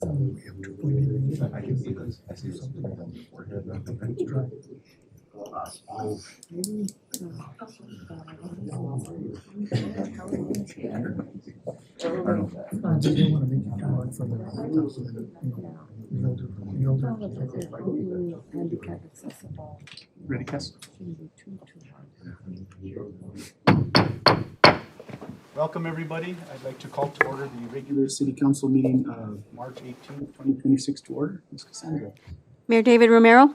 I can see this. I see this on the forehead. It's dry. They want to make it kind of like for the handicap accessible. Ready, Cass? Shouldn't be too Welcome, everybody. I'd like to call to order the regular city council meeting of March 18th, 2026 to order. Ms. Cassandra. Mayor David Romero.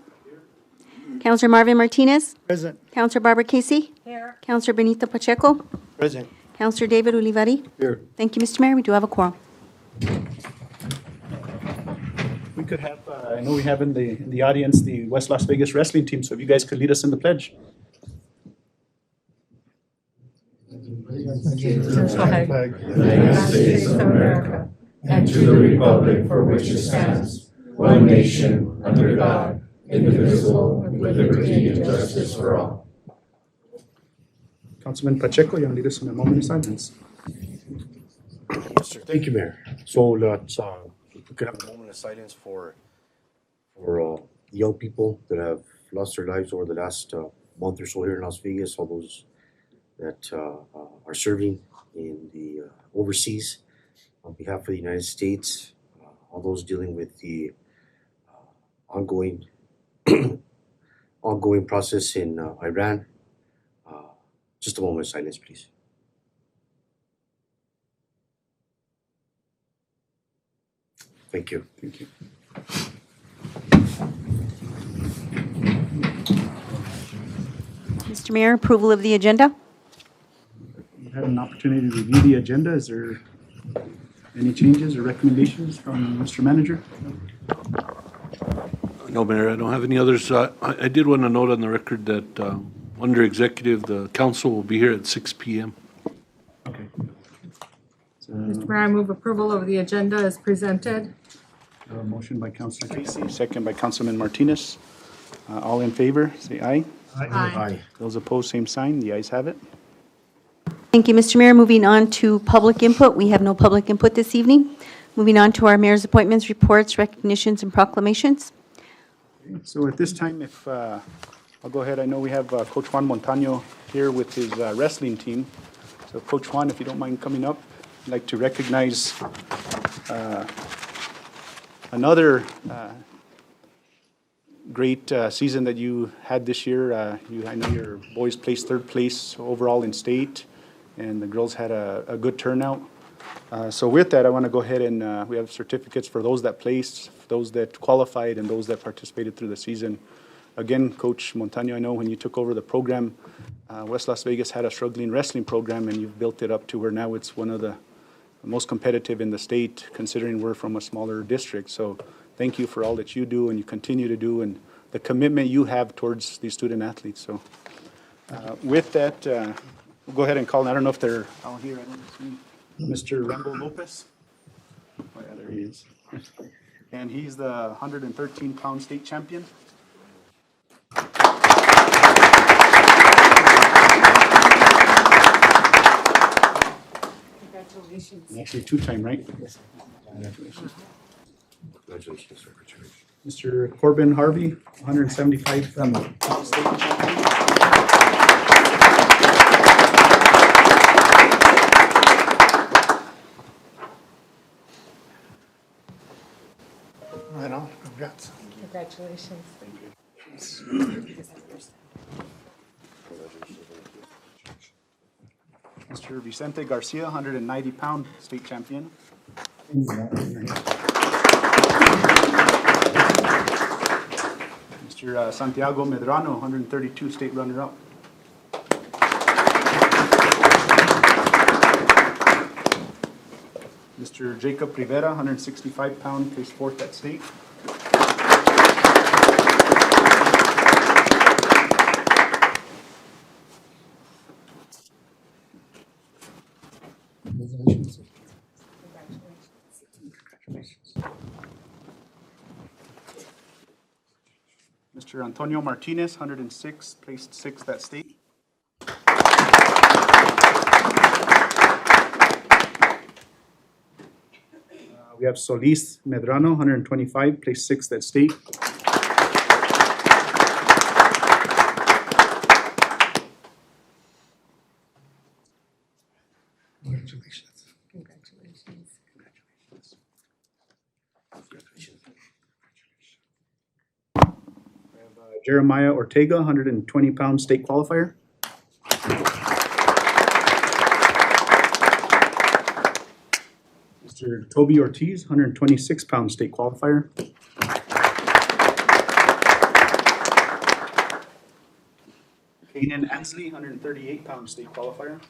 Councilor Marvin Martinez. Present. Councilor Barbara Casey. Here. Councilor Benito Pacheco. Present. Councilor David Ulivari. Here. Thank you, Mr. Mayor. We do have a quorum. We could have, I know we have in the audience the West Las Vegas wrestling team, so if you guys could lead us in the pledge. Flag. United States of America, and to the republic for which it stands, one nation, under God, indivisible, with liberty and justice for all. Councilman Pacheco, you want to lead us in a moment of silence? Yes, sir. Thank you, Mayor. So let's, we could have a moment of silence for young people that have lost their lives over the last month or so here in Las Vegas, all those that are serving in the overseas on behalf of the United States, all those dealing with the ongoing process in Iran. Just a moment of silence, please. Thank you. Thank you. Mr. Mayor, approval of the agenda. We had an opportunity to review the agenda. Is there any changes or recommendations from Mr. Manager? No, Mayor, I don't have any others. I did want to note on the record that under executive, the council will be here at 6 p.m. Okay. So, Mr. Mayor, I move approval of the agenda as presented. a motion by Councilor Casey, second by Councilman Martinez. All in favor, say aye. Aye. Those opposed, same sign. The ayes have it. Thank you, Mr. Mayor. Moving on to public input. We have no public input this evening. Moving on to our mayor's appointments, reports, recognitions, and proclamations. So at this time, if, I'll go ahead, I know we have Coach Juan Montano here with his wrestling team. So Coach Juan, if you don't mind coming up, I'd like to recognize another great season that you had this year. I know your boys placed third place overall in state, and the girls had a good turnout. So with that, I want to go ahead and we have certificates for those that placed, those that qualified, and those that participated through the season. Again, Coach Montano, I know when you took over the program, West Las Vegas had a struggling wrestling program, and you've built it up to where now it's one of the most competitive in the state, considering we're from a smaller district. So thank you for all that you do and you continue to do, and the commitment you have towards these student athletes. So with that, we'll go ahead and call. I don't know if they're out here. I don't see Mr. Rambo Lopez. Oh, yeah, there he is. And he's the 113-pound state champion. Congratulations. Actually, two-time, right? Congratulations, Secretary. Mr. Corbin Harvey, 175-pound state champion. Right on. Congrats. Congratulations. Mr. Vicente Garcia, 190-pound state champion. Mr. Santiago Medrano, 132 state runner-up. Mr. Jacob Rivera, 165-pound, placed fourth at state. Congratulations. Mr. Antonio Martinez, 106, placed sixth at state. We have Solis Medrano, 125, placed sixth at state. Congratulations. Congratulations. We have Jeremiah Ortega, 120-pound state qualifier. Mr. Toby Ortiz, 126-pound state qualifier. Kanan Ansley, 138-pound state qualifier.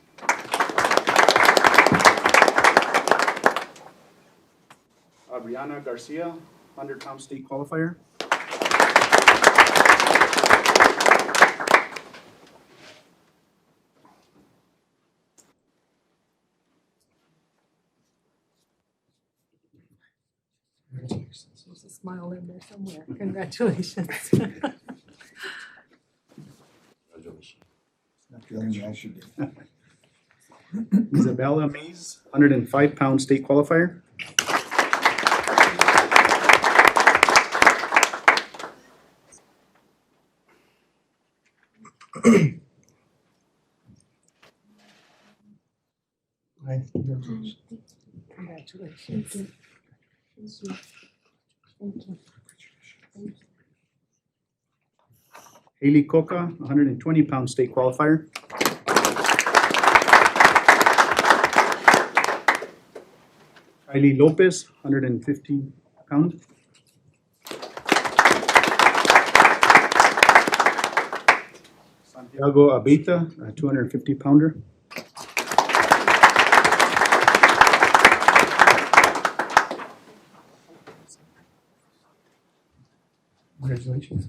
Brianna Garcia, 100-pound state qualifier. Congratulations. There's a smile in there somewhere. Congratulations. Congratulations. Not feeling the ice you did. Isabella Mays, 105-pound state qualifier. Hi, congratulations. Congratulations. Haley Coca, 120-pound state qualifier. Kylie Lopez, 150-pound. Santiago Abeta, a 250-pounder. Congratulations.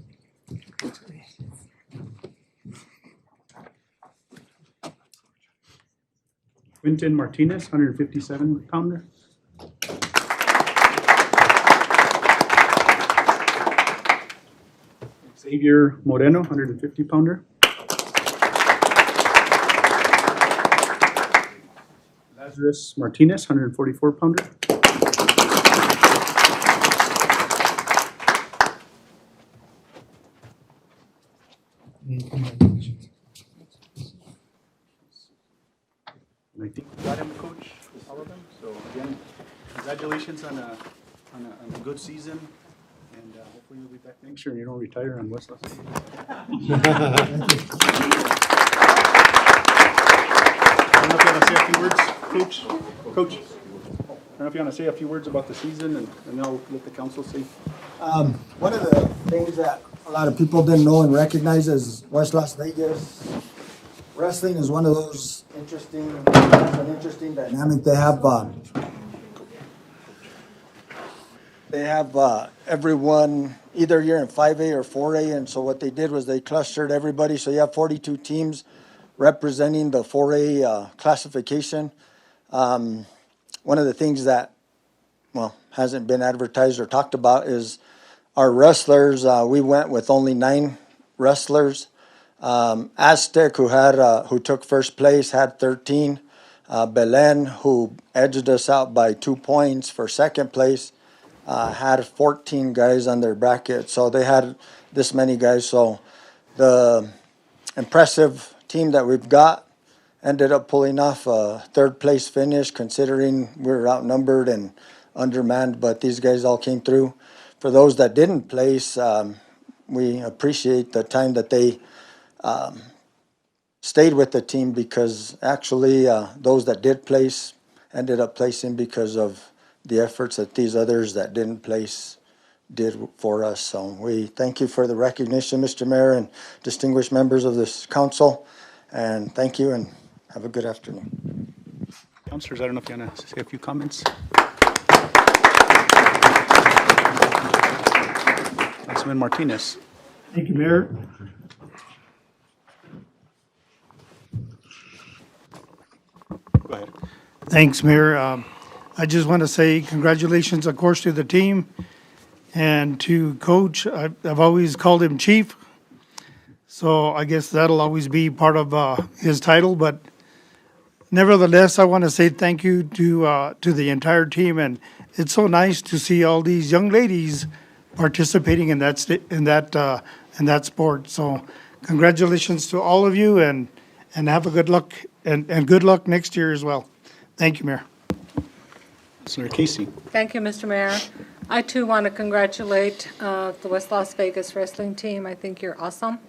Quinton Martinez, 157-pounder. Xavier Moreno, 150-pounder. Lazarus Martinez, 144-pounder. Congratulations. And I think we got him, Coach, all of them. So again, congratulations on a good season. And hopefully you'll be back next year and you don't retire on West Los Angeles. I don't know if you want to say a few words, Coach. Coach, I don't know if you want to say a few words about the season and then I'll let the council say. One of the things that a lot of people didn't know and recognize is West Las Vegas wrestling is one of those interesting dynamic. They have everyone, either you're in 5A or 4A, and so what they did was they clustered everybody, so you have 42 teams representing the 4A classification. One of the things that, well, hasn't been advertised or talked about is our wrestlers. We went with only 9 wrestlers. Aztec, who took first place, had 13. Belen, who edged us out by 2 points for second place, had 14 guys on their bracket. So they had this many guys. So the impressive team that we've got ended up pulling off a third place finish, considering we were outnumbered and undermanned, but these guys all came through. For those that didn't place, we appreciate the time that they stayed with the team, because actually those that did place ended up placing because of the efforts that these others that didn't place did for us. So we thank you for the recognition, Mr. Mayor and distinguished members of this council, and thank you and have a good afternoon. Councilors, I don't know if you want to say a few comments. Councilman Martinez. Thank you, Mayor. Go ahead. Thanks, Mayor. I just want to say congratulations, of course, to the team and to Coach. I've always called him Chief, so I guess that'll always be part of his title, but nevertheless, I want to say thank you to the entire team, and it's so nice to see all these young ladies participating in that sport. So, congratulations to all of you, and have a good luck and good luck next year as well. Thank you, Mayor. Senator Casey. Thank you, Mr. Mayor. I too want to congratulate the West Las Vegas wrestling team. I think you're awesome,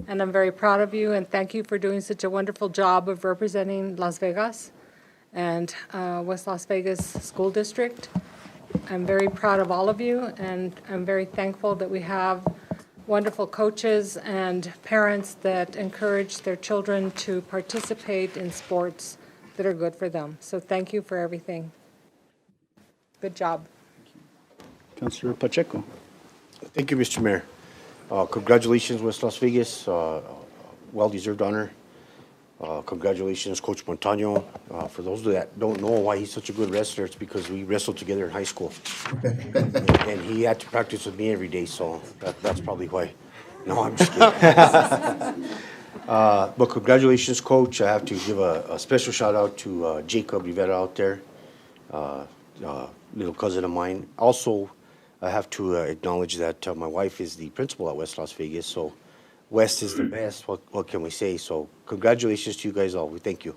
and I'm very proud of you, and thank you for doing such a wonderful job of representing Las Vegas and West Las Vegas School District. I'm very proud of all of you, and I'm very thankful that we have wonderful coaches and parents that encourage their children to participate in sports that are good for them. So thank you for everything. Good job. Councilor Pacheco. Thank you, Mr. Mayor. Congratulations, West Las Vegas. Well-deserved honor. Congratulations, Coach Montano. For those that don't know why he's such a good wrestler, it's because we wrestled together in high school. And he had to practice with me every day, so that's probably why. No, I'm just kidding. But congratulations, Coach. I have to give a special shout out to Jacob Rivera out there, little cousin of mine. Also, I have to acknowledge that my wife is the principal at West Las Vegas, so West is the best. What can we say? So congratulations to you guys all. We thank you.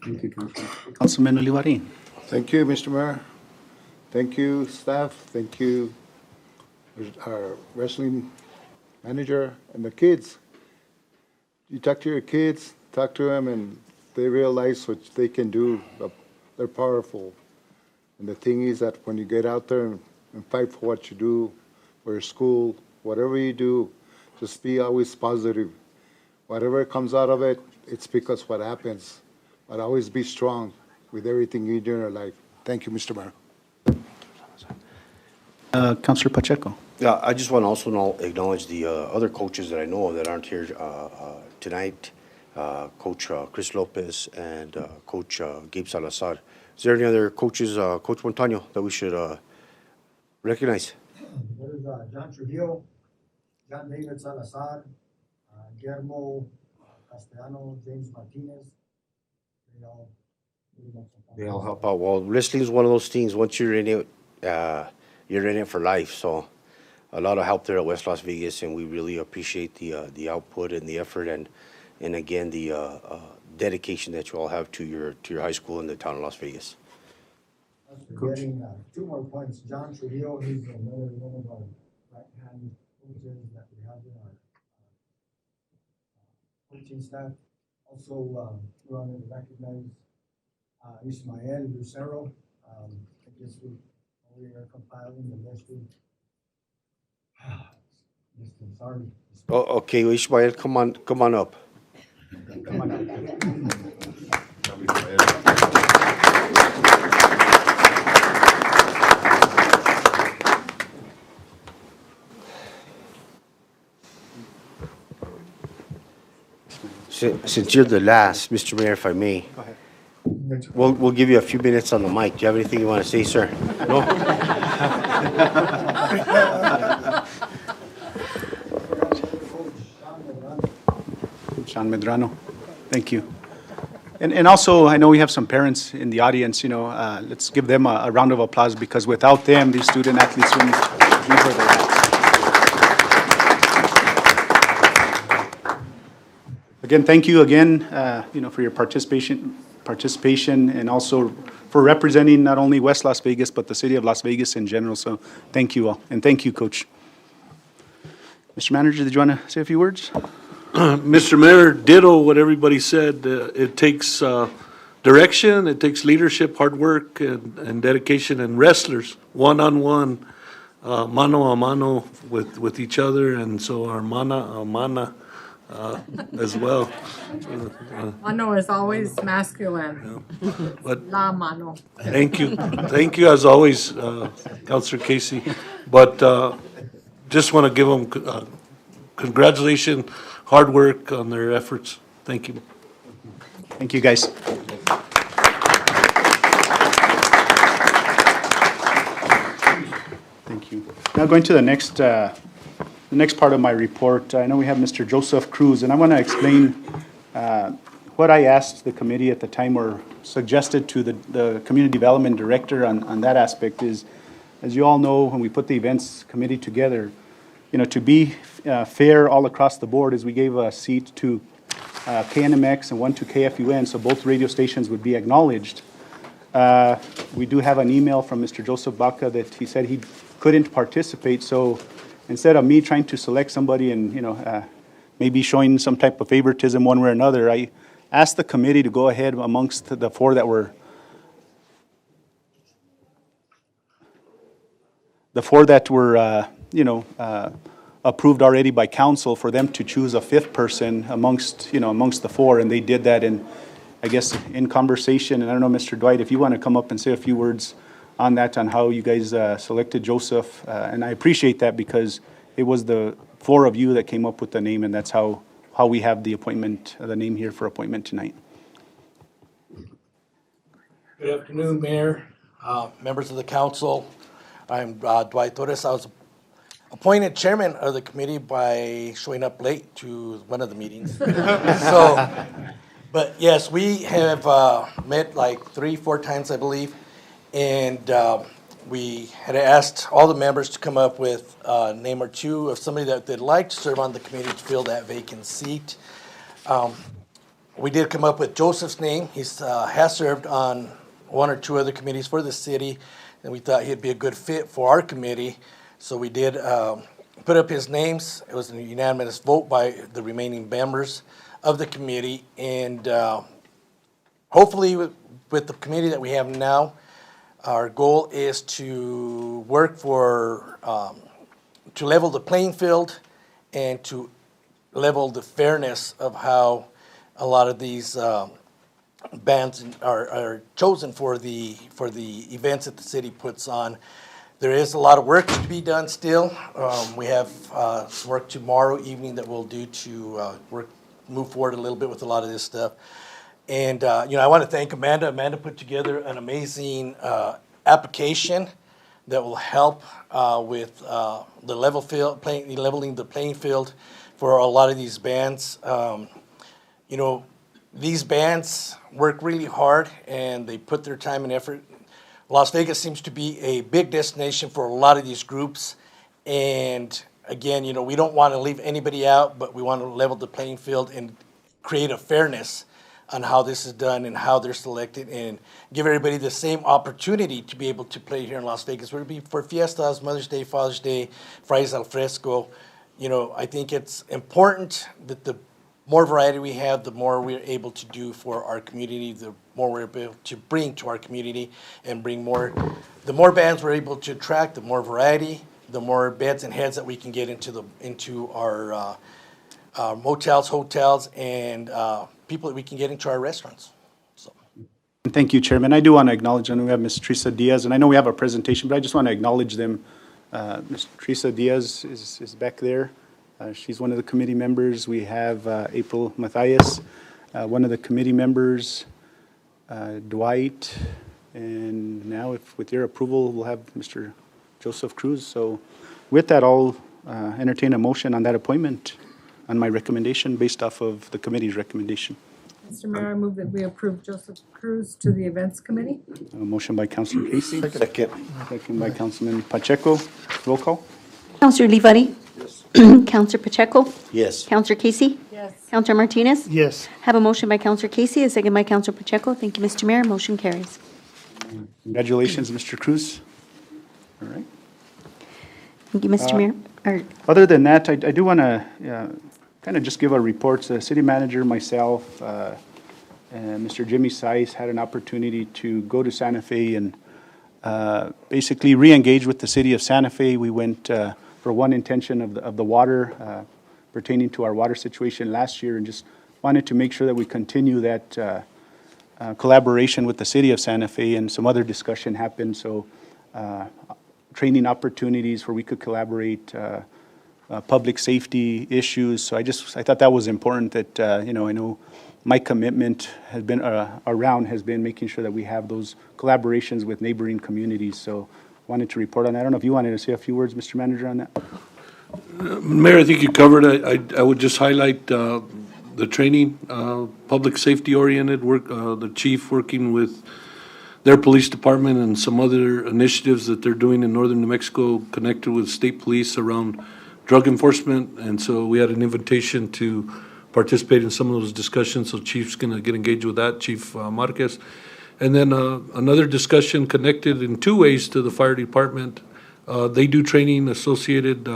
Thank you, Councilor. Councilman Olivarin. Thank you, Mr. Mayor. Thank you, staff. Thank you, our wrestling manager and the kids. You talk to your kids, talk to them, and they realize what they can do. They're powerful. And the thing is that when you get out there and fight for what you do, for your school, whatever you do, just be always positive. Whatever comes out of it, it's because what happens. But always be strong with everything you do in your life. Thank you, Mr. Mayor. Councilor Pacheco. Yeah, I just want to also acknowledge the other coaches that I know of that aren't here tonight. Coach Chris Lopez and Coach Gabe Salazar. Is there any other coaches, Coach Montano, that we should recognize? There's John Trujillo, John David Salazar, Guillermo Castellano, James Martinez. They all help out. Well, wrestling is one of those things. Once you're in it, you're in it for life. So a lot of help there at West Las Vegas, and we really appreciate the output and the effort and again the dedication that you all have to your high school in the town of Las Vegas. Getting 2 more points. John Trujillo, he's another one of our right-hand coaches that we have in our coaching staff. Also, we wanted to recognize Ismael Lucero. I guess we are compiling the list. Sorry. Oh, okay, Ishmael, come on up. Come on up. Since you're the last, Mr. Mayor, if I may. Go ahead. We'll give you a few minutes on the mic. Do you have anything you want to say, sir? No? Sean Medrano. Thank you. And also, I know we have some parents in the audience, let's give them a round of applause, because without them, these student athletes wouldn't be where they're at. Again, thank you again, for your participation, and also for representing not only West Las Vegas, but the city of Las Vegas in general. So thank you all, and thank you, Coach. Mr. Manager, did you want to say a few words? Mr. Mayor, ditto what everybody said. It takes direction, it takes leadership, hard work, and dedication, and wrestlers, one-on-one, mano a mano with each other, and so our mana as well. Mano is always masculine. But La mano. thank you as always, Councilor Casey. But just want to give them congratulations, hard work on their efforts. Thank you. Thank you, guys. Thank you. Now going to the next part of my report. I know we have Mr. Joseph Cruz, and I want to explain what I asked the committee at the time, or suggested to the community development director on that aspect is, as you all know, when we put the events committee together, to be fair all across the board, is we gave a seat to KNMX and one to KFUN, so both radio stations would be acknowledged. We do have an email from Mr. Joseph Baca that he said he couldn't participate, so instead of me trying to select somebody and, maybe showing some type of favoritism one way or another, I asked the committee to go ahead amongst the four that were approved already by council, for them to choose a fifth person amongst the four, and they did that. And I guess in conversation, and I don't know, Mr. Dwight, if you want to come up and say a few words on that, on how you guys selected Joseph, and I appreciate that, because it was the four of you that came up with the name, and that's how we have the appointment, the name here for appointment tonight. Good afternoon, Mayor, members of the council. I'm Dwight Torres. I was appointed chairman of the committee by showing up late to one of the meetings. But yes, we have met like 3-4 times, I believe, and we had asked all the members to come up with a name or two of somebody that they'd like to serve on the committee to fill that vacant seat. We did come up with Joseph's name. He has served on 1 or 2 other committees for the city, and we thought he'd be a good fit for our committee. So we did put up his names. It was a unanimous vote by the remaining members of the committee, and hopefully with the committee that we have now, our goal is to work for, to level the playing field and to level the fairness of how a lot of these bands are chosen for the events that the city puts on. There is a lot of work to be done still. We have some work tomorrow evening that we'll do to move forward a little bit with a lot of this stuff. And, I want to thank Amanda. Amanda put together an amazing application that will help with the leveling the playing field for a lot of these bands. These bands work really hard, and they put their time and effort. Las Vegas seems to be a big destination for a lot of these groups. And again, we don't want to leave anybody out, but we want to level the playing field and create a fairness on how this is done and how they're selected, and give everybody the same opportunity to be able to play here in Las Vegas, whether it be for fiestas, Mother's Day, Father's Day, Fridays al Fresco. I think it's important that the more variety we have, the more we're able to do for our community, the more we're able to bring to our community, and bring more. The more bands we're able to attract, the more variety, the more beds and heads that we can get into our motels, hotels, and people that we can get into our restaurants. Thank you, Chairman. I do want to acknowledge, I know we have Ms. Teresa Diaz, and I know we have a presentation, but I just want to acknowledge them. Ms. Teresa Diaz is back there. She's one of the committee members. We have April Matthias, one of the committee members, Dwight, and now, if with your approval, we'll have Mr. Joseph Cruz. So with that, I'll entertain a motion on that appointment, on my recommendation, based off of the committee's recommendation. Mr. Mayor, I move that we approve Joseph Cruz to the Events Committee. A motion by Councilor Casey. Second by Councilman Pacheco. Roll call. Counselor Livari? Yes. Counselor Pacheco? Yes. Counselor Casey? Yes. Counselor Martinez? Yes. Have a motion by Counselor Casey, a second by Counselor Pacheco. Thank you, Mr. Mayor. Motion carries. Congratulations, Mr. Cruz. All right. Thank you, Mr. Mayor. Other than that, I do want to kind of just give a report. The city manager, myself, and Mr. Jimmy Saiz had an opportunity to go to Santa Fe and basically re-engage with the city of Santa Fe. We went for one intention of the water, pertaining to our water situation last year, and just wanted to make sure that we continue that collaboration with the city of Santa Fe, and some other discussion happened. So training opportunities where we could collaborate, public safety issues. So I thought that was important, that, I know my commitment has been making sure that we have those collaborations with neighboring communities. So wanted to report on that. I don't know if you wanted to say a few words, Mr. Manager, on that. Mayor, I think you covered it. I would just highlight the training, public safety oriented work, the chief working with their police department and some other initiatives that they're doing in northern New Mexico connected with state police around drug enforcement. And so we had an invitation to participate in some of those discussions. So Chief's going to get engaged with that, Chief Marquez. And then another discussion connected in two ways to the fire department. They do training associated,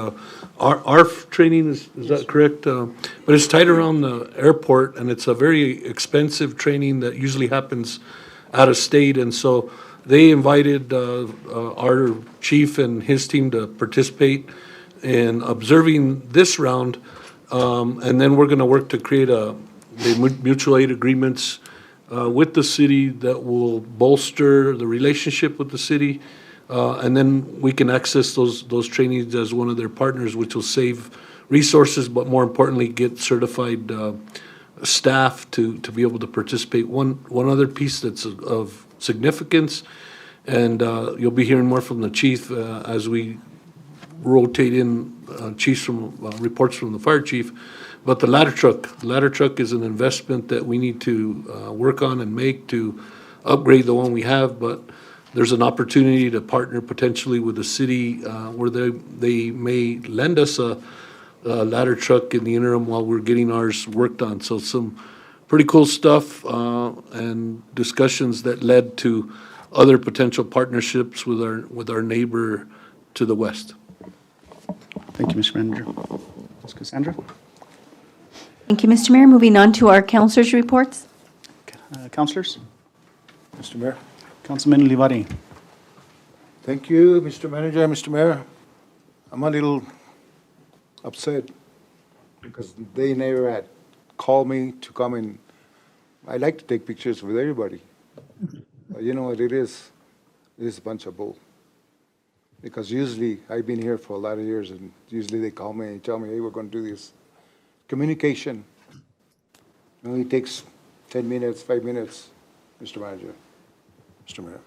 ARF training, is that correct? But it's tied around the airport, and it's a very expensive training that usually happens out of state. And so they invited our chief and his team to participate in observing this round. And then we're going to work to create the mutual aid agreements with the city that will bolster the relationship with the city. And then we can access those trainings as one of their partners, which will save resources, but more importantly, get certified staff to be able to participate. One other piece that's of significance, and you'll be hearing more from the chief as we rotate in chiefs from reports from the fire chief. But the ladder truck. The ladder truck is an investment that we need to work on and make to upgrade the one we have. But there's an opportunity to partner potentially with the city where they may lend us a ladder truck in the interim while we're getting ours worked on. So some pretty cool stuff and discussions that led to other potential partnerships with our neighbor to the west. Thank you, Mr. Manager. Ms. Cassandra? Thank you, Mr. Mayor. Moving on to our councilors' reports. Councilors? Mr. Mayor. Councilman Olivari. Thank you, Mr. Manager, Mr. Mayor. I'm a little upset because they never had called me to come in. I like to take pictures with everybody. But you know what it is? It is a bunch of bull. Because usually, I've been here for a lot of years, and usually they call me and tell me, hey, we're going to do this. Communication. It only takes 10 minutes, 5 minutes, Mr. Manager, Mr. Mayor.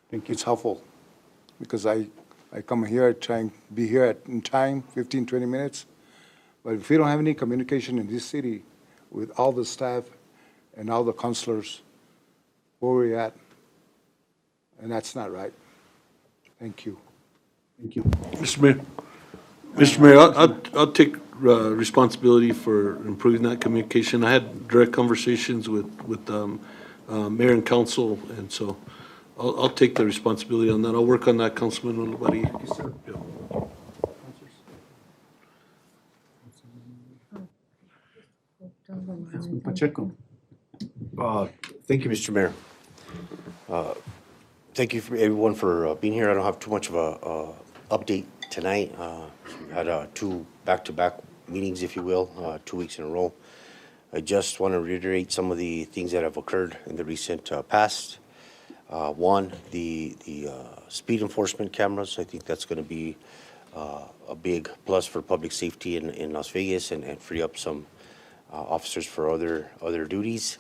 Thank you. It's helpful because I come here, try and be here in time, 15, 20 minutes. But if we don't have any communication in this city with all the staff and all the counselors, where we're at, and that's not right. Thank you. Thank you. Mr. Mayor, I'll take responsibility for improving that communication. I had direct conversations with mayor and council, and so I'll take the responsibility on that. I'll work on that, Councilman Olivari. Councilman Pacheco. Thank you, Mr. Mayor. Thank you for everyone for being here. I don't have too much of a update tonight. We had two back-to-back meetings, if you will, 2 weeks in a row. I just want to reiterate some of the things that have occurred in the recent past. One, the speed enforcement cameras. I think that's going to be a big plus for public safety in Las Vegas and free up some officers for other duties.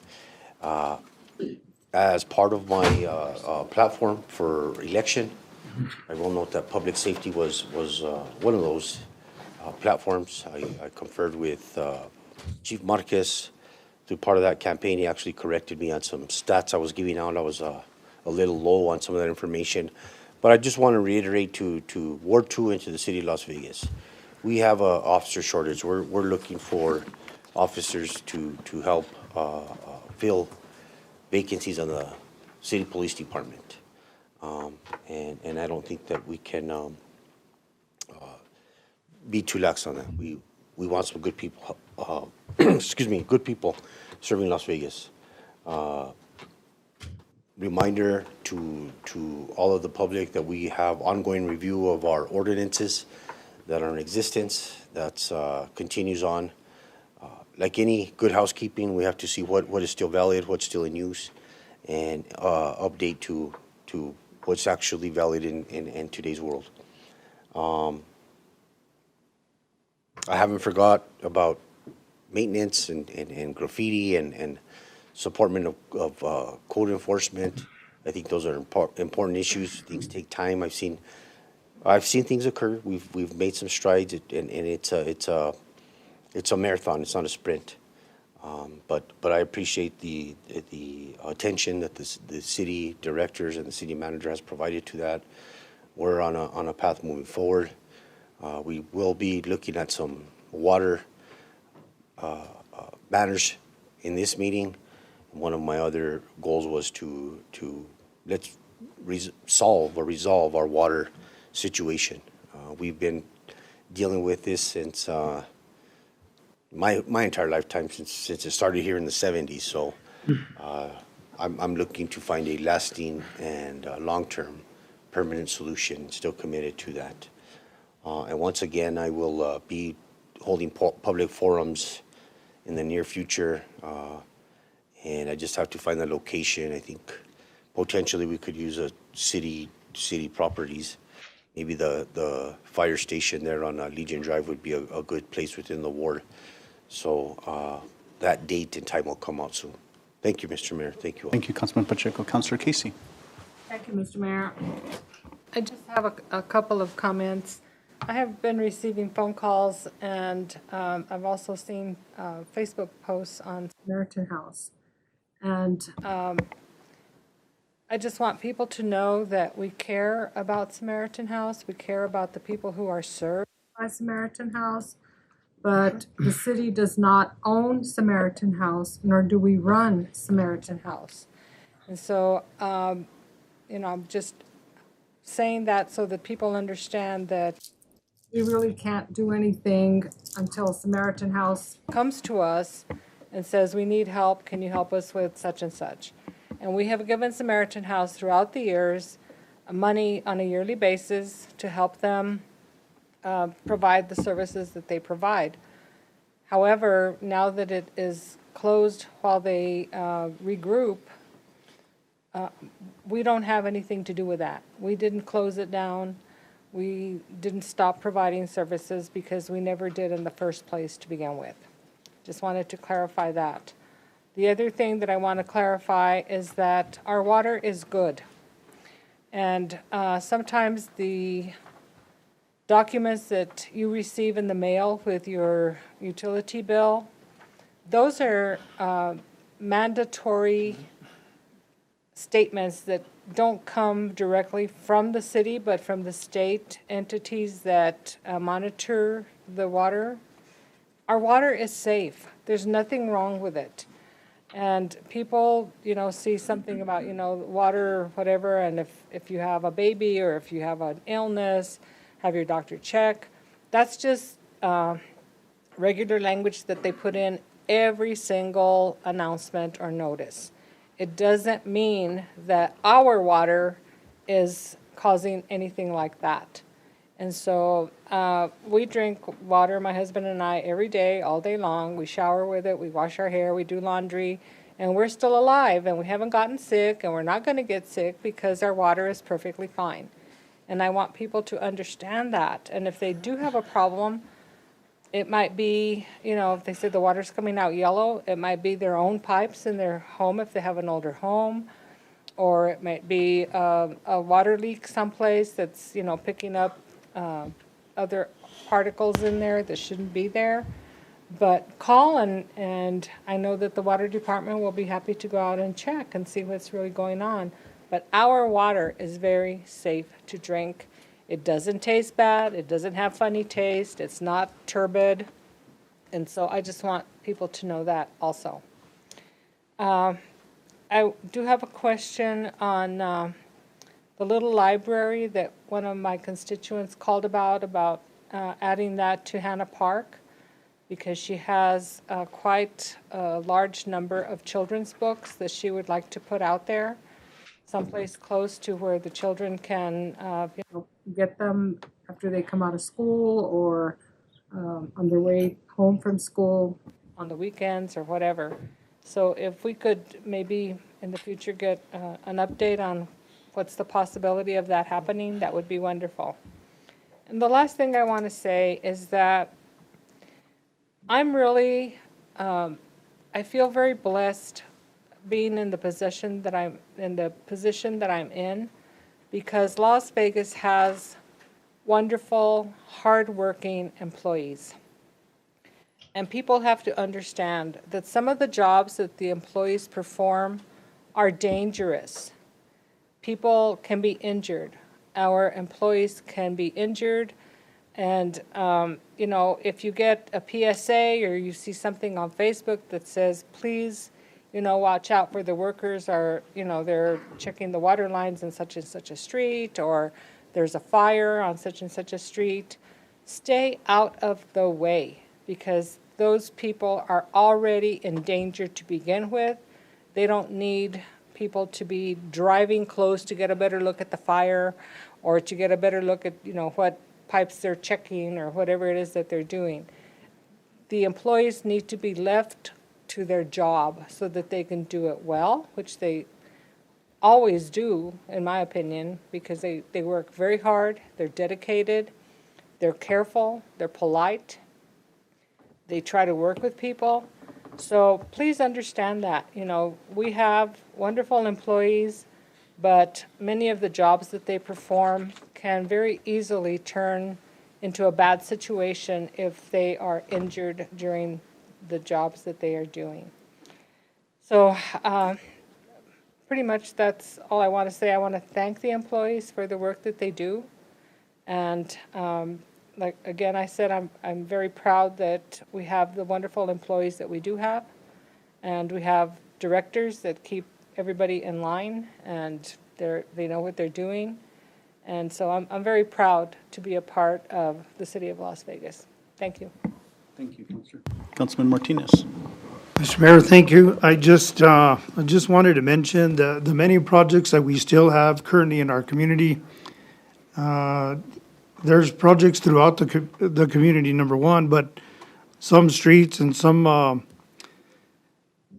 As part of my platform for election, I will note that public safety was one of those platforms. I conferred with Chief Marquez through part of that campaign. He actually corrected me on some stats I was giving out. I was a little low on some of that information. But I just want to reiterate to Ward 2 and to the city of Las Vegas, we have an officer shortage. We're looking for officers to help fill vacancies on the city police department. And I don't think that we can be too lax on that. We want some good people, excuse me, good people serving Las Vegas. Reminder to all of the public that we have ongoing review of our ordinances that are in existence. That's continues on. Like any good housekeeping, we have to see what is still valid, what's still in use, and update to what's actually valid in today's world. I haven't forgot about maintenance and graffiti and supportment of code enforcement. I think those are important issues. Things take time. I've seen things occur. We've made some strides, and it's a marathon. It's not a sprint. But I appreciate the attention that the city directors and the city manager has provided to that. We're on a path moving forward. We will be looking at some water matters in this meeting. One of my other goals was to let's resolve our water situation. We've been dealing with this since my entire lifetime, since it started here in the 70s. So I'm looking to find a lasting and long-term permanent solution, still committed to that. And once again, I will be holding public forums in the near future. And I just have to find the location. I think potentially we could use a city properties. Maybe the fire station there on Legion Drive would be a good place within the ward. So that date and time will come out soon. Thank you, Mr. Mayor. Thank you all. Thank you, Councilman Pacheco. Councilor Casey. Thank you, Mr. Mayor. I just have a couple of comments. I have been receiving phone calls, and I've also seen Facebook posts on Samaritan House. And I just want people to know that we care about Samaritan House. We care about the people who are served by Samaritan House. But the city does not own Samaritan House, nor do we run Samaritan House. And so, I'm just saying that so that people understand that we really can't do anything until Samaritan House comes to us and says, we need help, can you help us with such and such? And we have given Samaritan House throughout the years money on a yearly basis to help them provide the services that they provide. However, now that it is closed while they regroup, we don't have anything to do with that. We didn't close it down. We didn't stop providing services because we never did in the first place to begin with. Just wanted to clarify that. The other thing that I want to clarify is that our water is good. And sometimes the documents that you receive in the mail with your utility bill, those are mandatory statements that don't come directly from the city, but from the state entities that monitor the water. Our water is safe. There's nothing wrong with it. And people, see something about, water or whatever, and if you have a baby or if you have an illness, have your doctor check. That's just regular language that they put in every single announcement or notice. It doesn't mean that our water is causing anything like that. And so we drink water, my husband and I, every day, all day long. We shower with it, we wash our hair, we do laundry, and we're still alive, and we haven't gotten sick, and we're not going to get sick because our water is perfectly fine. And I want people to understand that. And if they do have a problem, it might be, if they say the water's coming out yellow, it might be their own pipes in their home if they have an older home, or it might be a water leak someplace that's, picking up other particles in there that shouldn't be there. But call, and I know that the water department will be happy to go out and check and see what's really going on. But our water is very safe to drink. It doesn't taste bad. It doesn't have funny taste. It's not turbid. And so I just want people to know that also. I do have a question on the little library that one of my constituents called about adding that to Hannah Park, because she has quite a large number of children's books that she would like to put out there, someplace close to where the children can get them after they come out of school or on their way home from school on the weekends or whatever. So if we could maybe in the future get an update on what's the possibility of that happening, that would be wonderful. And the last thing I want to say is that I'm really, I feel very blessed being in the position that I'm in, because Las Vegas has wonderful, hardworking employees. And people have to understand that some of the jobs that the employees perform are dangerous. People can be injured. Our employees can be injured. And, you know, if you get a PSA or you see something on Facebook that says, please, you know, watch out for the workers, or, you know, they're checking the water lines in such and such a street, or there's a fire on such and such a street, stay out of the way, because those people are already in danger to begin with. They don't need people to be driving close to get a better look at the fire, or to get a better look at, you know, what pipes they're checking or whatever it is that they're doing. The employees need to be left to their job so that they can do it well, which they always do, in my opinion, because they work very hard, they're dedicated, they're careful, they're polite, they try to work with people. So please understand that, you know, we have wonderful employees, but many of the jobs that they perform can very easily turn into a bad situation if they are injured during the jobs that they are doing. So pretty much that's all I want to say. I want to thank the employees for the work that they do. And like again, I said, I'm very proud that we have the wonderful employees that we do have. And we have directors that keep everybody in line, and they know what they're doing. And so I'm very proud to be a part of the city of Las Vegas. Thank you. Thank you, Councilor. Councilman Martinez. Mr. Mayor, thank you. I just wanted to mention the many projects that we still have currently in our community. There's projects throughout the community, number one, but some streets and some,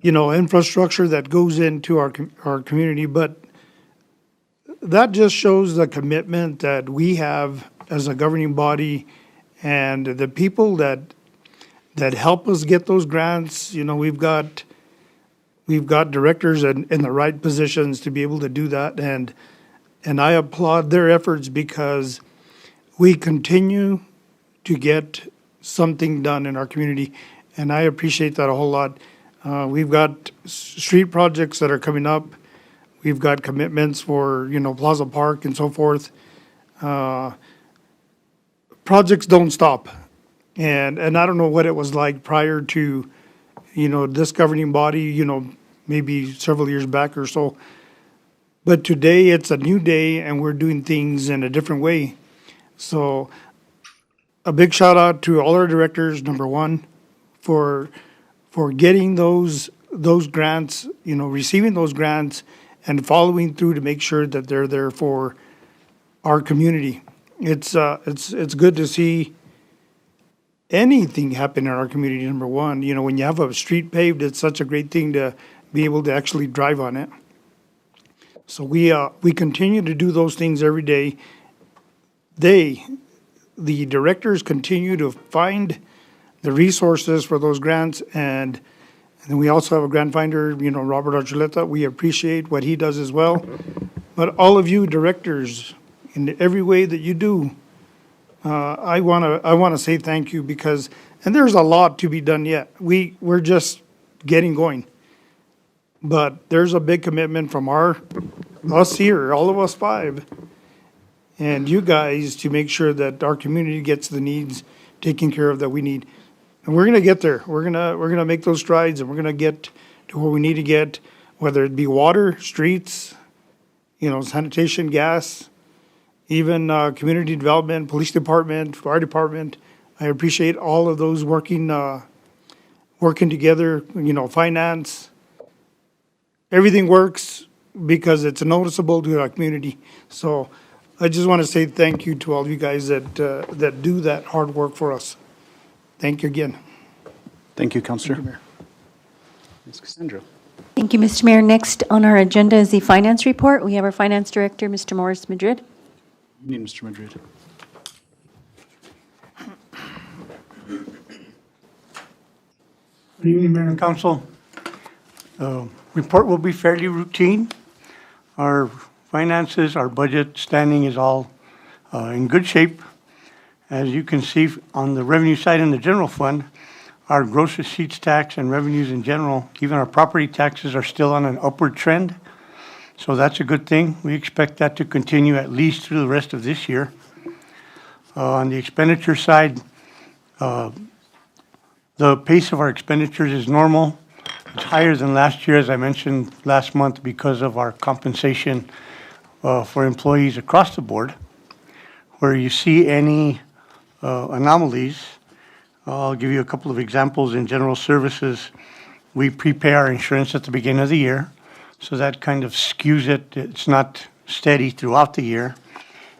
infrastructure that goes into our community. But that just shows the commitment that we have as a governing body, and the people that help us get those grants. You know, we've got directors in the right positions to be able to do that, and I applaud their efforts, because we continue to get something done in our community, and I appreciate that a whole lot. We've got street projects that are coming up. We've got commitments for, Plaza Park and so forth. Projects don't stop. And I don't know what it was like prior to, this governing body, maybe several years back or so. But today it's a new day, and we're doing things in a different way. So a big shout out to all our directors, number one, for getting those grants, receiving those grants and following through to make sure that they're there for our community. It's good to see anything happen in our community, number one. When you have a street paved, it's such a great thing to be able to actually drive on it. So we continue to do those things every day. The directors continue to find the resources for those grants, and then we also have a grant finder, Robert Archuleta. We appreciate what he does as well. But all of you directors, in every way that you do, I want to say thank you, because, and there's a lot to be done yet. We're just getting going. But there's a big commitment from us here, all of us five, and you guys, to make sure that our community gets the needs taken care of that we need. And we're gonna get there. We're gonna make those strides, and we're gonna get to where we need to get, whether it be water, streets, sanitation, gas, even community development, police department, fire department. I appreciate all of those working together, finance. Everything works because it's noticeable to our community. So I just want to say thank you to all of you guys that do that hard work for us. Thank you again. Thank you, Councilor. Ms. Cassandra. Thank you, Mr. Mayor. Next on our agenda is the finance report. We have our finance director, Mr. Morris Madrid. You need Mr. Madrid. Good evening, Mayor and Council. Report will be fairly routine. Our finances, our budget standing is all in good shape. As you can see on the revenue side in the general fund, our gross receipts tax and revenues in general, even our property taxes are still on an upward trend. So that's a good thing. We expect that to continue at least through the rest of this year. On the expenditure side, the pace of our expenditures is normal. It's higher than last year, as I mentioned last month, because of our compensation for employees across the board. Where you see any anomalies, I'll give you a couple of examples. In general services, we prepay our insurance at the beginning of the year, so that kind of skews it. It's not steady throughout the year.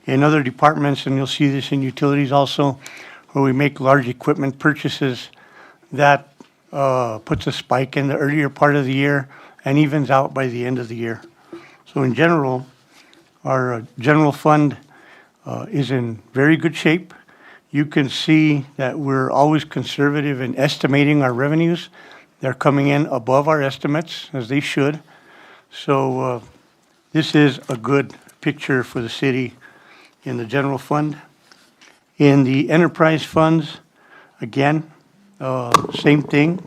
In other departments, and you'll see this in utilities also, where we make large equipment purchases, that puts a spike in the earlier part of the year and evens out by the end of the year. So in general, our general fund is in very good shape. You can see that we're always conservative in estimating our revenues. They're coming in above our estimates, as they should. So this is a good picture for the city in the general fund. In the enterprise funds, again, same thing.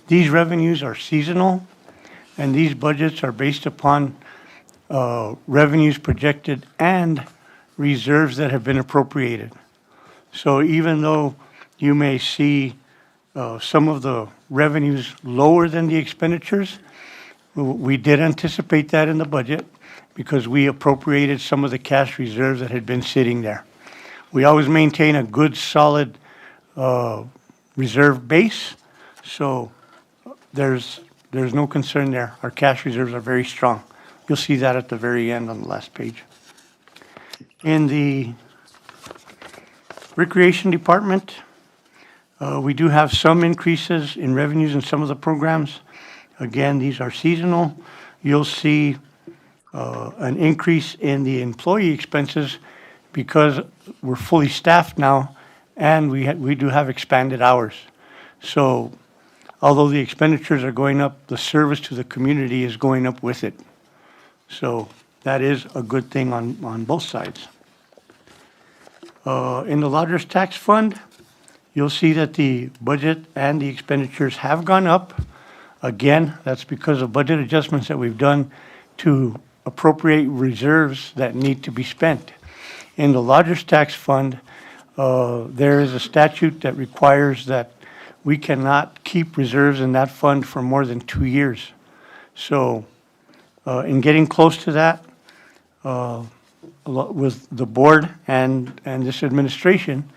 These revenues are seasonal, and these budgets are based upon revenues projected and reserves that have been appropriated. So even though you may see some of the revenues lower than the expenditures, we did anticipate that in the budget because we appropriated some of the cash reserves that had been sitting there. We always maintain a good, solid reserve base, so there's no concern there. Our cash reserves are very strong. You'll see that at the very end on the last page. In the Recreation Department, we do have some increases in revenues in some of the programs. Again, these are seasonal. You'll see an increase in the employee expenses because we're fully staffed now and we do have expanded hours. So although the expenditures are going up, the service to the community is going up with it. So that is a good thing on both sides. In the Lodgers Tax Fund, you'll see that the budget and the expenditures have gone up. Again, that's because of budget adjustments that we've done to appropriate reserves that need to be spent. In the Lodgers Tax Fund, there is a statute that requires that we cannot keep reserves in that fund for more than 2 years. So in getting close to that, with the board and this administration,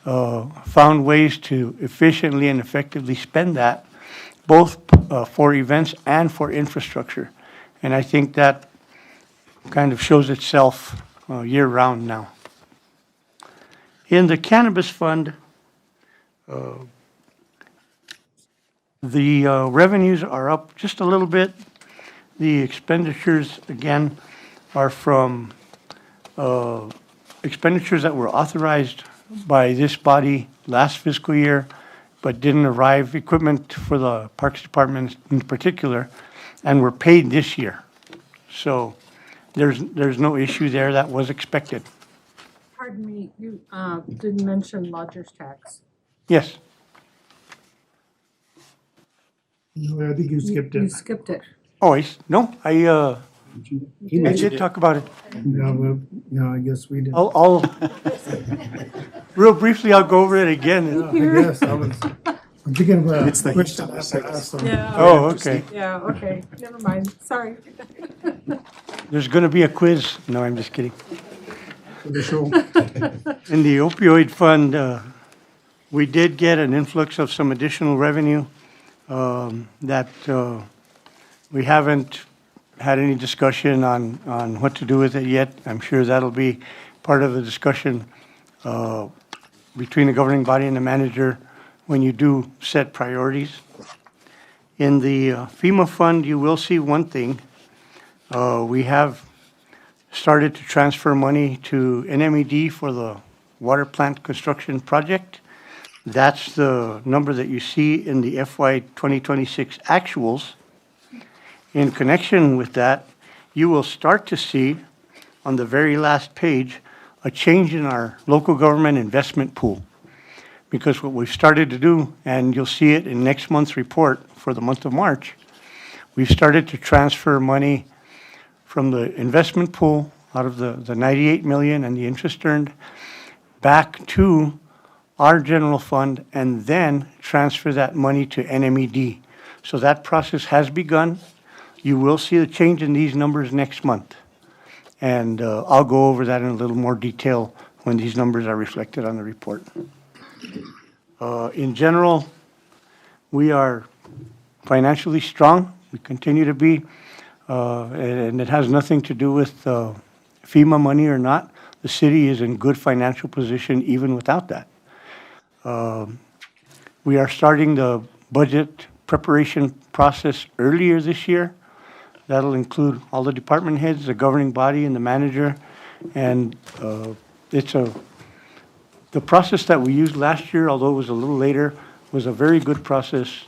found ways to efficiently and effectively spend that, both for events and for infrastructure. And I think that kind of shows itself year-round now. In the Cannabis Fund, the revenues are up just a little bit. The expenditures, again, are from expenditures that were authorized by this body last fiscal year, but didn't arrive, equipment for the Parks Department in particular, and were paid this year. So there's no issue there. That was expected. Pardon me, you didn't mention lodger's tax. Yes. No, I think you skipped You it. skipped it. Oh, I did talk about it. No, I guess we did. I'll real briefly, I'll go over it again. I guess I'm thinking about It's the- question I have to ask them. Yeah. Oh, okay. Yeah, okay, never mind, sorry. There's going to be a quiz. No, I'm just kidding. For the show. In the opioid fund, we did get an influx of some additional revenue that we haven't had any discussion on what to do with it yet. I'm sure that'll be part of the discussion between the governing body and the manager when you do set priorities. In the FEMA fund, you will see one thing. We have started to transfer money to NMED for the water plant construction project. That's the number that you see in the FY 2026 actuals. In connection with that, you will start to see on the very last page a change in our local government investment pool. because what we've started to do, and you'll see it in next month's report for the month of March, we've started to transfer money from the investment pool out of the 98 million and the interest earned back to our general fund and then transfer that money to NMED. So that process has begun. You will see the change in these numbers next month. And I'll go over that in a little more detail when these numbers are reflected on the report. In general, we are financially strong. We continue to be, and it has nothing to do with FEMA money or not. The city is in good financial position even without that. We are starting the budget preparation process earlier this year. That'll include all the department heads, the governing body, and the manager. And the process that we used last year, although it was a little later, was a very good process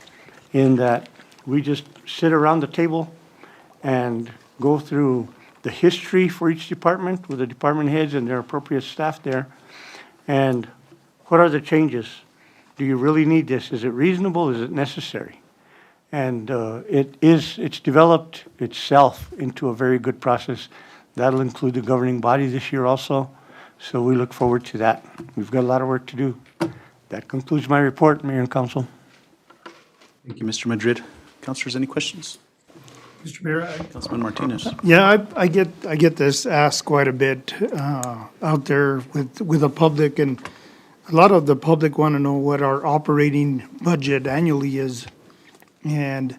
in that we just sit around the table and go through the history for each department with the department heads and their appropriate staff there. And what are the changes? Do you really need this? Is it reasonable? Is it necessary? And it's developed itself into a very good process. That'll include the governing body this year also. So we look forward to that. We've got a lot of work to do. That concludes my report, Mayor and Council. Thank you, Mr. Madrid. Councilors, any questions? Mr. Mayor, Councilman Martinez. yeah, I get this asked quite a bit out there with the public, and a lot of the public want to know what our operating budget annually is. And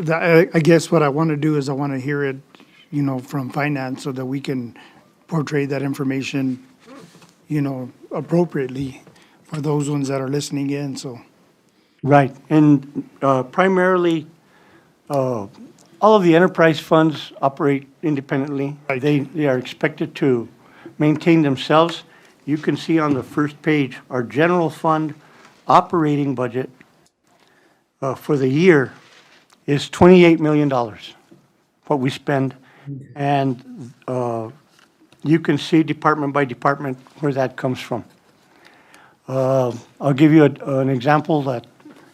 I guess what I want to do is I want to hear it, from finance so that we can portray that information, appropriately for those ones that are listening in, so. Right, and primarily, all of the enterprise funds operate independently. Right. They are expected to maintain themselves. You can see on the first page, our general fund operating budget for the year is $28 million, what we spend. And you can see department by department where that comes from. I'll give you an example that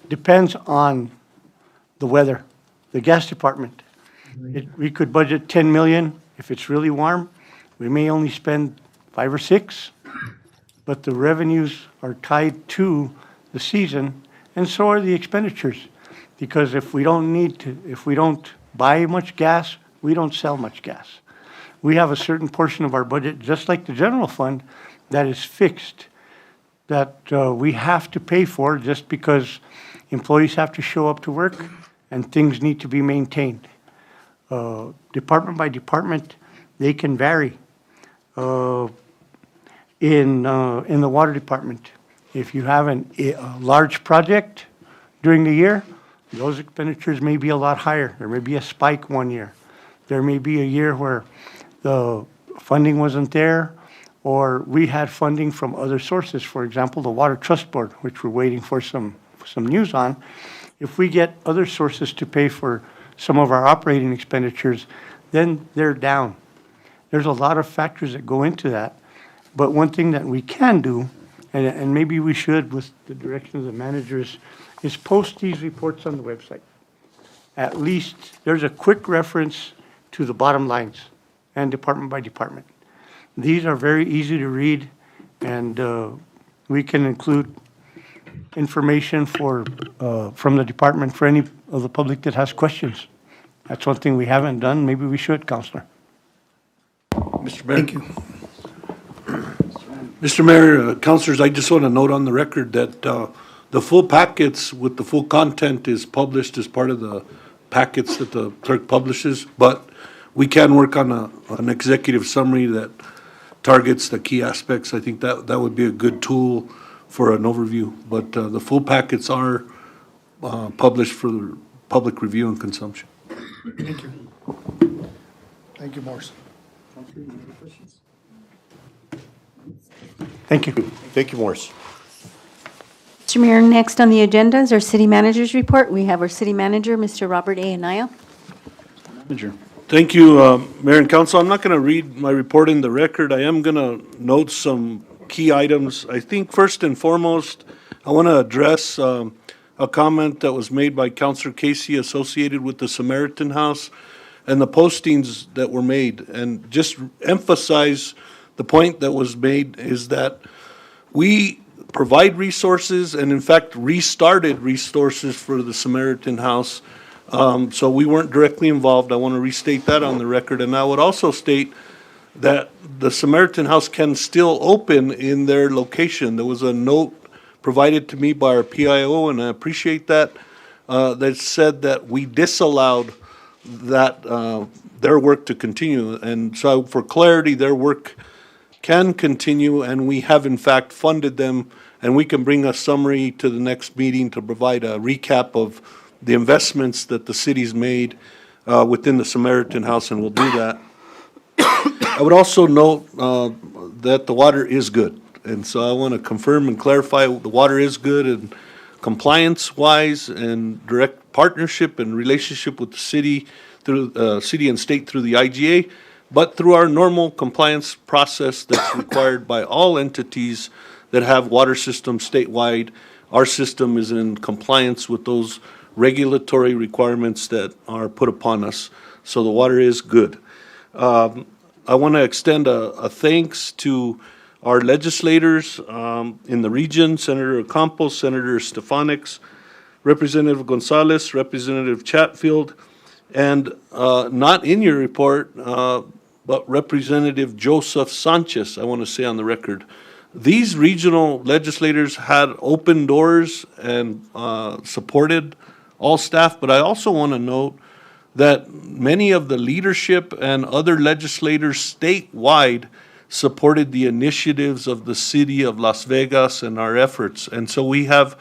depends on the weather. The gas department, we could budget 10 million. If it's really warm, we may only spend 5 or 6, but the revenues are tied to the season, and so are the expenditures. Because if we don't buy much gas, we don't sell much gas. We have a certain portion of our budget, just like the general fund, that is fixed, that we have to pay for just because employees have to show up to work and things need to be maintained. Department by department, they can vary. In the water department, if you have a large project during the year, those expenditures may be a lot higher. There may be a spike one year. There may be a year where the funding wasn't there, or we had funding from other sources. For example, the Water Trust Board, which we're waiting for some news on. If we get other sources to pay for some of our operating expenditures, then they're down. There's a lot of factors that go into that. But one thing that we can do, and maybe we should with the direction of the managers, is post these reports on the website. At least there's a quick reference to the bottom lines and department by department. These are very easy to read, and we can include information from the department for any of the public that has questions. That's one thing we haven't done. Maybe we should, Counselor. Mr. Mayor. Thank you. Mr. Mayor, councilors, I just want to note on the record that the full packets with the full content is published as part of the packets that the clerk publishes, but we can work on an executive summary that targets the key aspects. I think that would be a good tool for an overview, but the full packets are published for public review and consumption. Thank you. Thank you, Morris. Thank you. Thank you, Morris. Mr. Mayor, next on the agenda is our city manager's report. We have our city manager, Mr. Robert A. Anaya. Manager. Thank you, Mayor and Council. I'm not going to read my report in the record. I am going to note some key items. I think first and foremost, I want to address a comment that was made by Counselor Casey associated with the Samaritan House and the postings that were made, and just emphasize the point that was made is that we provide resources and in fact restarted resources for the Samaritan House. So we weren't directly involved. I want to restate that on the record. And I would also state that the Samaritan House can still open in their location. There was a note provided to me by our PIO, and I appreciate that, that said that we disallowed that their work to continue. And so for clarity, their work can continue, and we have in fact funded them, and we can bring a summary to the next meeting to provide a recap of the investments that the city's made within the Samaritan House, and we'll do that. I would also note that the water is good, and so I want to confirm and clarify the water is good, and compliance-wise and direct partnership and relationship with the city through city and state through the IGA, but through our normal compliance process that's required by all entities that have water systems statewide. Our system is in compliance with those regulatory requirements that are put upon us. So the water is good. I want to extend a thanks to our legislators in the region, Senator Campos, Senator Stefanix, Representative Gonzalez, Representative Chatfield, and not in your report, but Representative Joseph Sanchez, I want to say on the record. These regional legislators had open doors and supported all staff, but I also want to note that many of the leadership and other legislators statewide supported the initiatives of the city of Las Vegas and our efforts. And so we have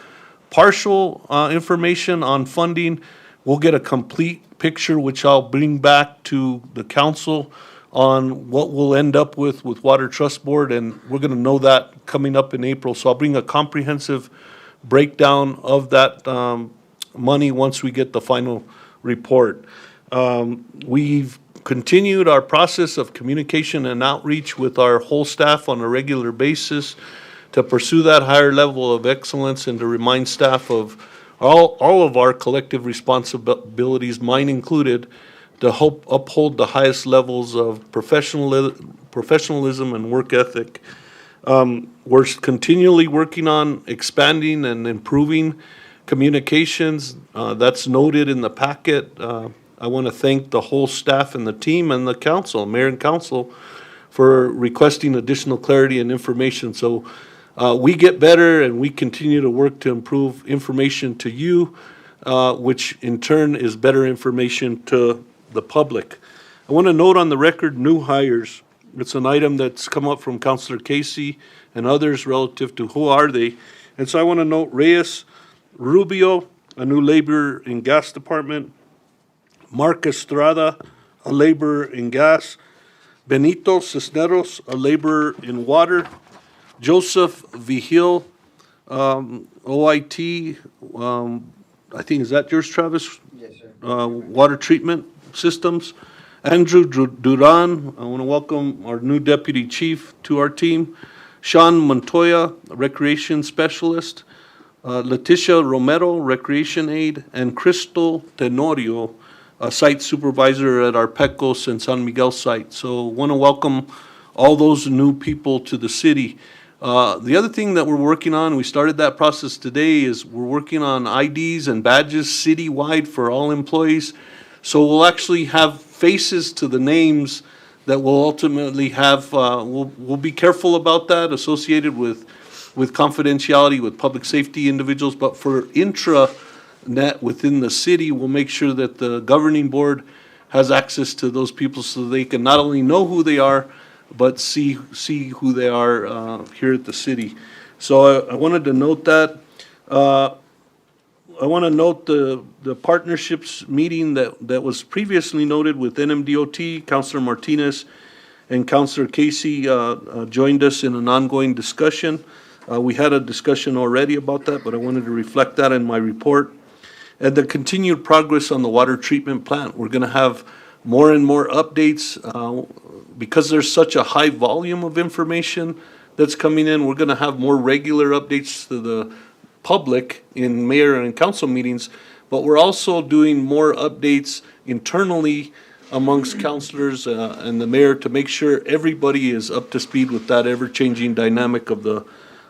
partial information on funding. We'll get a complete picture, which I'll bring back to the council on what we'll end up with Water Trust Board, and we're going to know that coming up in April. So I'll bring a comprehensive breakdown of that money once we get the final report. We've continued our process of communication and outreach with our whole staff on a regular basis to pursue that higher level of excellence and to remind staff of all of our collective responsibilities, mine included, to help uphold the highest levels of professionalism and work ethic. We're continually working on expanding and improving communications. That's noted in the packet. I want to thank the whole staff and the team and the council, mayor and council, for requesting additional clarity and information. So we get better and we continue to work to improve information to you, which in turn is better information to the public. I want to note on the record new hires. It's an item that's come up from Councilor Casey and others relative to who are they. And so I want to note Reyes Rubio, a new laborer in gas department, Mark Estrada, a laborer in gas, Benito Cisneros, a laborer in water, Joseph Vigil, OIT, I think, is that yours, Travis? Yes, sir. Water treatment systems. Andrew Duran, I want to welcome our new deputy chief to our team. Sean Montoya, a recreation specialist. Leticia Romero, recreation aide, and Crystal Tenorio, a site supervisor at our Pecos and San Miguel site. So want to welcome all those new people to the city. The other thing that we're working on, we started that process today, is we're working on IDs and badges citywide for all employees. So we'll actually have faces to the names that will ultimately have, we'll be careful about that, associated with confidentiality with public safety individuals, but for intranet within the city, we'll make sure that the governing board has access to those people so they can not only know who they are, but see who they are here at the city. So I wanted to note that. I want to note the partnerships meeting that was previously noted with NMDOT. Councilor Martinez and Councilor Casey joined us in an ongoing discussion. We had a discussion already about that, but I wanted to reflect that in my report. And the continued progress on the water treatment plant. We're going to have more and more updates because there's such a high volume of information. that's coming in. We're gonna have more regular updates to the public in mayor and council meetings, but we're also doing more updates internally amongst councilors and the mayor to make sure everybody is up to speed with that ever-changing dynamic of the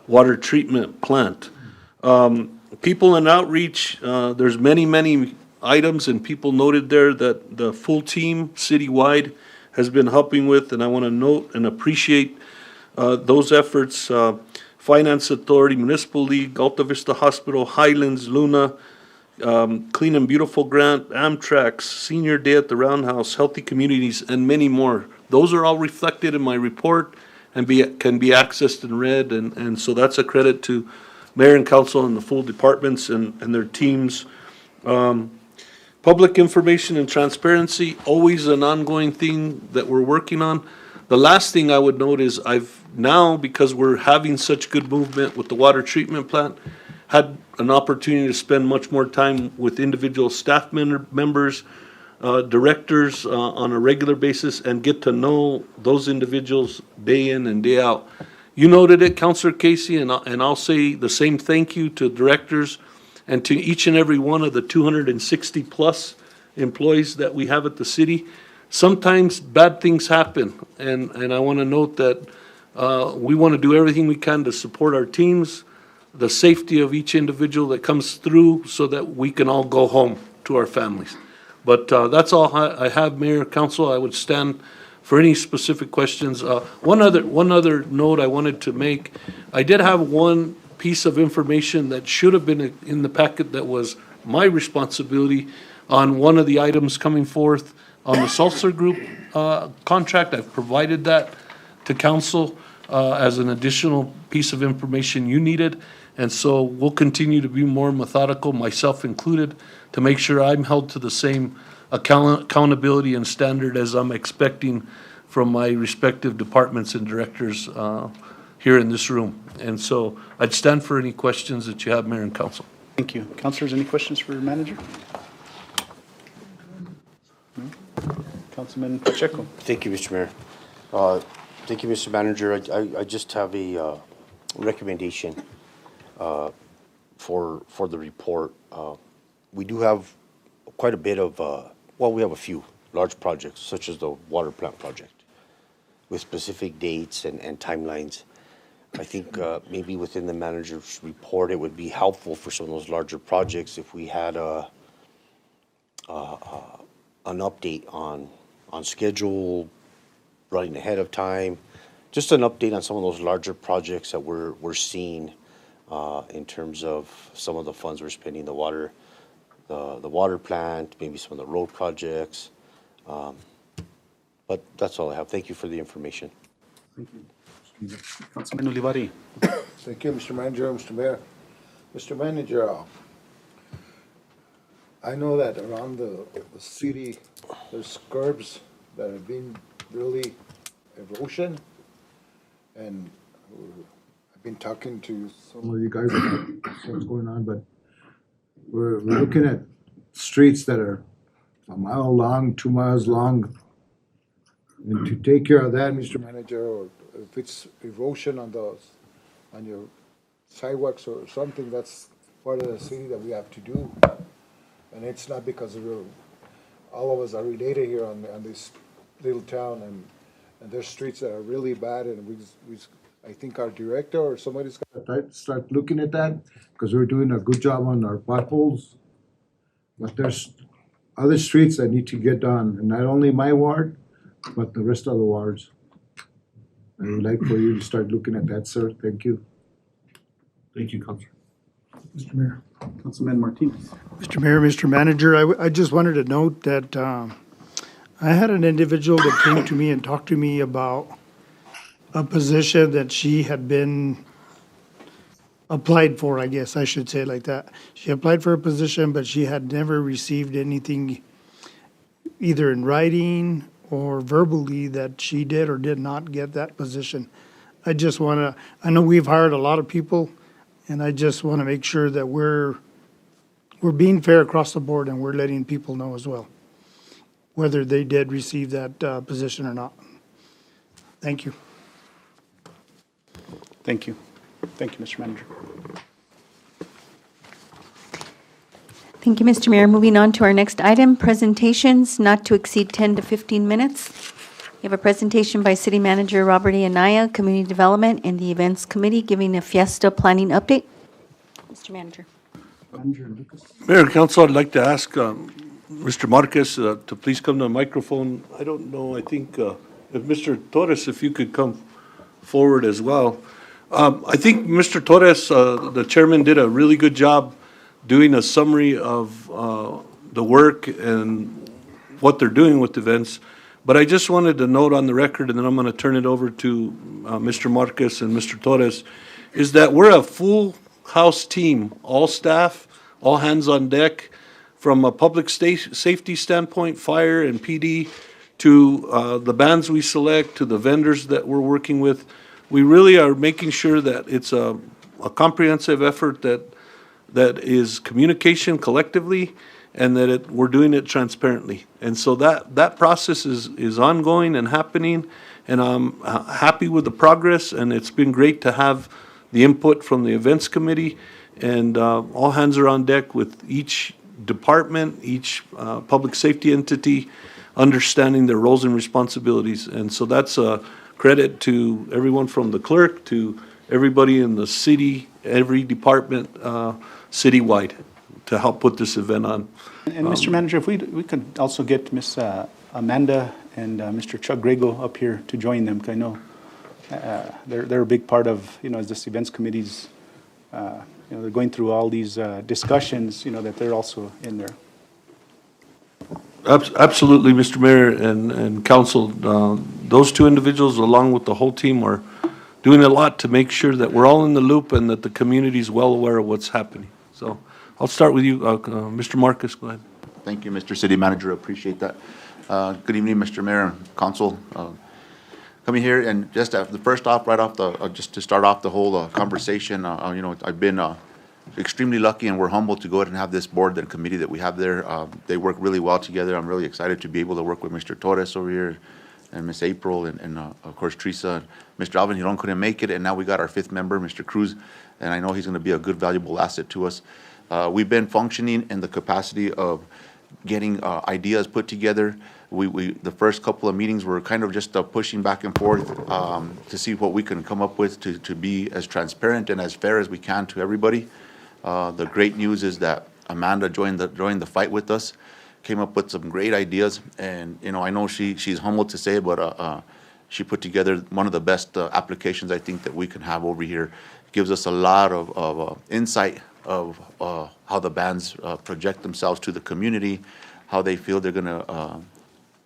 water treatment plant. People in outreach, there's many items, and people noted there that the full team citywide has been helping with, and I want to note and appreciate those efforts. Finance Authority, Municipal League, Alta Vista Hospital, Highlands, Luna, Clean and Beautiful Grant, Amtrak, Senior Day at the Roundhouse, Healthy Communities, and many more. Those are all reflected in my report and can be accessed and read, and so that's a credit to mayor and council and the full departments and their teams. Public information and transparency, always an ongoing thing that we're working on. The last thing I would note is I've now, because we're having such good movement with the water treatment plant, had an opportunity to spend much more time with individual staff members, directors on a regular basis, and get to know those individuals day in and day out. You noted it, Councilor Casey, and I'll say the same thank you to directors and to each and every one of the 260-plus employees that we have at the city. Sometimes bad things happen, and I want to note that we want to do everything we can to support our teams, the safety of each individual that comes through so that we can all go home to our families. But that's all I have, Mayor, Council. I would stand for any specific questions. One other note I wanted to make, I did have one piece of information that should have been in the packet that was my responsibility on one of the items coming forth on the Sulzer Group contract. I've provided that to council as an additional piece of information you needed. And so we'll continue to be more methodical, myself included, to make sure I'm held to the same accountability and standard as I'm expecting from my respective departments and directors here in this room. And so I'd stand for any questions that you have, Mayor and Council. Thank you. Councilors, any questions for your manager? No? Councilman Pacheco. Thank you, Mr. Mayor. Thank you, Mr. Manager. I just have a recommendation for the report. We do have quite a bit of, well, we have a few large projects, such as the water plant project, with specific dates and timelines. I think maybe within the manager's report, it would be helpful for some of those larger projects if we had an update on schedule, running ahead of time, just an update on some of those larger projects that we're seeing in terms of some of the funds we're spending, the water plant, maybe some of the road projects. But that's all I have. Thank you for the information. Thank you. Councilman Olivari. Thank you, Mr. Manager, Mr. Mayor. Mr. Manager, I know that around the city, there's curbs that have been really erosion, and I've been talking to some of you guys about what's going on, but we're looking at streets that are a mile long, 2 miles long, and to take care of that, Mr. Manager, or if it's erosion on your sidewalks or something, that's part of the city that we have to do. And it's not because all of us are related here on this little town, and there's streets that are really bad, and I think our director or somebody's got to start looking at that, because we're doing a good job on our potholes. But there's other streets that need to get done, and not only my ward, but the rest of the wards. I would like for you to start looking at that, sir. Thank you. Thank you, Councilor. Mr. Mayor. Councilman Martinez. Mr. Mayor, Mr. Manager, I just wanted to note that I had an individual that came to me and talked to me about a position that she had been applied for, I guess I should say it like that. She applied for a position, but she had never received anything either in writing or verbally that she did or did not get that position. I just want to, I know we've hired a lot of people, and I just want to make sure that we're being fair across the board, and we're letting people know as well, whether they did receive that position or not. Thank you. Thank you. Thank you, Mr. Manager. Thank you, Mr. Mayor. Moving on to our next item, presentations not to exceed 10 to 15 minutes. We have a presentation by City Manager Robert A. Anaya, Community Development, and the Events Committee giving a fiesta planning update. Mr. Manager. Mayor and Council, I'd like to ask Mr. Marquez to please come to the microphone. I don't know, I think if Mr. Torres, if you could come forward as well. I think Mr. Torres, the chairman, did a really good job doing a summary of the work and what they're doing with events. But I just wanted to note on the record, and then I'm going to turn it over to Mr. Marquez and Mr. Torres, is that we're a full house team, all staff, all hands on deck, from a public safety standpoint, fire and PD, to the bands we select, to the vendors that we're working with. We really are making sure that it's a comprehensive effort that is communication collectively, and that we're doing it transparently. And so that process is ongoing and happening, and I'm happy with the progress, and it's been great to have the input from the events committee, and all hands are on deck with each department, each public safety entity understanding their roles and responsibilities. And so that's a credit to everyone from the clerk to everybody in the city, every department citywide to help put this event on. And Mr. Manager, if we could also get Miss Amanda and Mr. Chuck Grego up here to join them, because I know they're a big part of, as this events committee's, they're going through all these discussions, that they're also in there. Absolutely, Mr. Mayor and Council. Those two individuals, along with the whole team, are doing a lot to make sure that we're all in the loop and that the community is well aware of what's happening. So I'll start with you, Mr. Marcus. Go ahead. Thank you, Mr. City Manager. Appreciate that. Good evening, Mr. Mayor and Council. Coming here and just just to start off the whole conversation, I've been extremely lucky, and we're humbled to go ahead and have this board and committee that we have there. They work really well together. I'm really excited to be able to work with Mr. Torres over here and Miss April and of course Teresa. Mr. Alvin Hiron couldn't make it, and now we got our fifth member, Mr. Cruz, and I know he's going to be a good, valuable asset to us. We've been functioning in the capacity of getting ideas put together. The first couple of meetings were kind of just pushing back and forth to see what we can come up with to be as transparent and as fair as we can to everybody. The great news is that Amanda joined the fight with us, came up with some great ideas, and I know she's humbled to say it, but she put together one of the best applications I think that we can have over here. Gives us a lot of insight of how the bands project themselves to the community, how they feel they're going to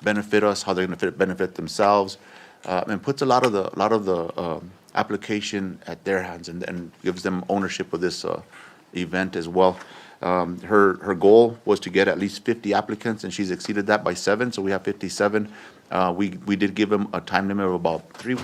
benefit us, how they're going to benefit themselves, and puts a lot of the application at their hands and gives them ownership of this event as well. Her goal was to get at least 50 applicants, and she's exceeded that by 7, so we have 57. We did give them a time limit of about 3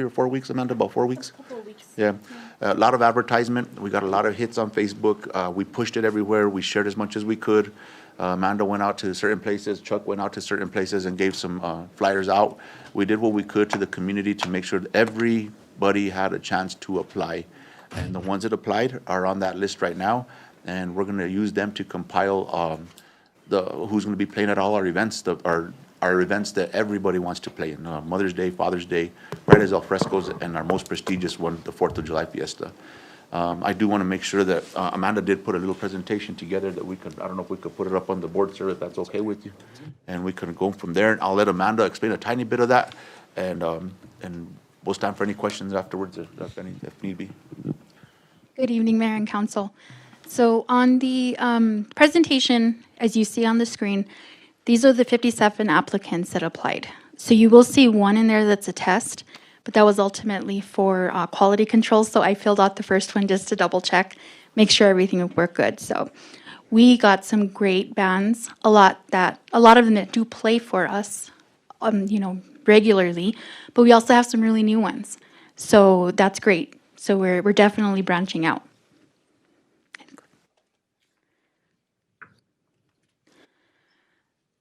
or 4 weeks, Amanda? About 4 weeks? A couple of weeks. Yeah. A lot of advertisement. We got a lot of hits on Facebook. We pushed it everywhere. We shared as much as we could. Amanda went out to certain places. Chuck went out to certain places and gave some flyers out. We did what we could to the community to make sure that everybody had a chance to apply. And the ones that applied are on that list right now. And we're going to use them to compile who's going to be playing at all our events, our events that everybody wants to play in. Mother's Day, Father's Day, Fridays Al Frescoes, and our most prestigious one, the 4th of July Fiesta. I do want to make sure that Amanda did put a little presentation together that we could, I don't know if we could put it up on the board, sir, if that's okay with you. And we can go from there. And I'll let Amanda explain a tiny bit of that. And we'll stand for any questions afterwards if need be. Good evening, Mayor and Council. So on the presentation, as you see on the screen, these are the 57 applicants that applied. So you will see one in there that's a test, but that was ultimately for quality control. So I filled out the first one just to double check, make sure everything would work good. So we got some great bands, a lot of them that do play for us, regularly, but we also have some really new ones. So that's great. So we're definitely branching out.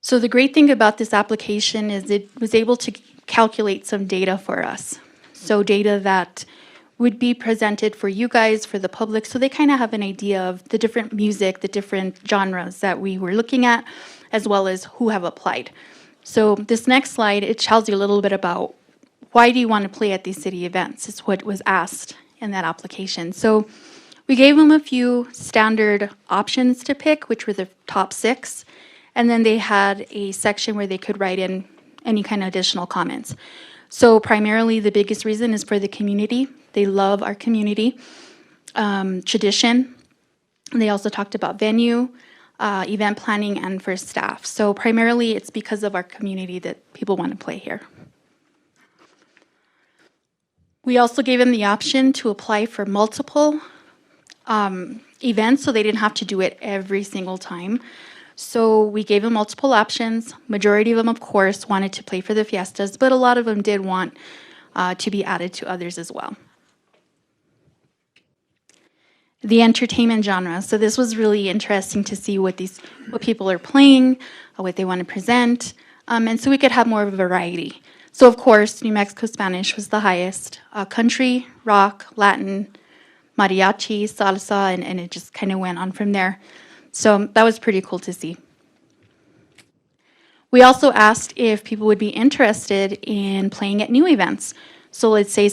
So the great thing about this application is it was able to calculate some data for us. So data that would be presented for you guys, for the public, so they kind of have an idea of the different music, the different genres that we were looking at, as well as who have applied. So this next slide, it tells you a little bit about why do you want to play at these city events? It's what was asked in that application. So we gave them a few standard options to pick, which were the top 6. And then they had a section where they could write in any kind of additional comments. So primarily the biggest reason is for the community. They love our community. Tradition. They also talked about venue, event planning, and for staff. So primarily it's because of our community that people want to play here. We also gave them the option to apply for multiple events, so they didn't have to do it every single time. So we gave them multiple options. Majority of them, of course, wanted to play for the fiestas, but a lot of them did want to be added to others as well. The entertainment genre. So this was really interesting to see what people are playing, what they want to present, and so we could have more of a variety. So of course, New Mexico Spanish was the highest. Country, rock, Latin, mariachi, salsa, and it just kind of went on from there. So that was pretty cool to see. We also asked if people would be interested in playing at new events. So let's say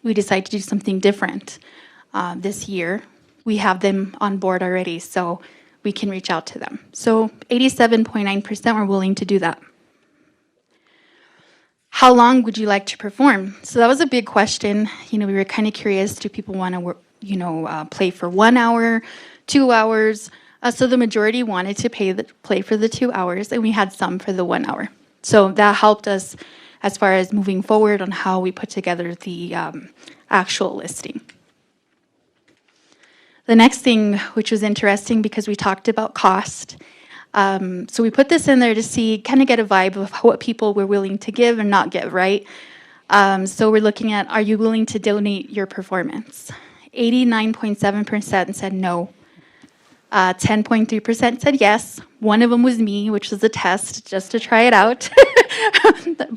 we decide to do something different this year. We have them on board already, so we can reach out to them. So 87.9% were willing to do that. How long would you like to perform? So that was a big question. We were kind of curious, do people want to play for 1 hour, 2 hours? So the majority wanted to play for the 2 hours, and we had some for the 1 hour. So that helped us as far as moving forward on how we put together the actual listing. The next thing, which was interesting because we talked about cost, so we put this in there to kind of get a vibe of what people were willing to give and not give, right? So we're looking at, are you willing to donate your performance? 89.7% said no. 10.3% said yes. One of them was me, which was a test just to try it out.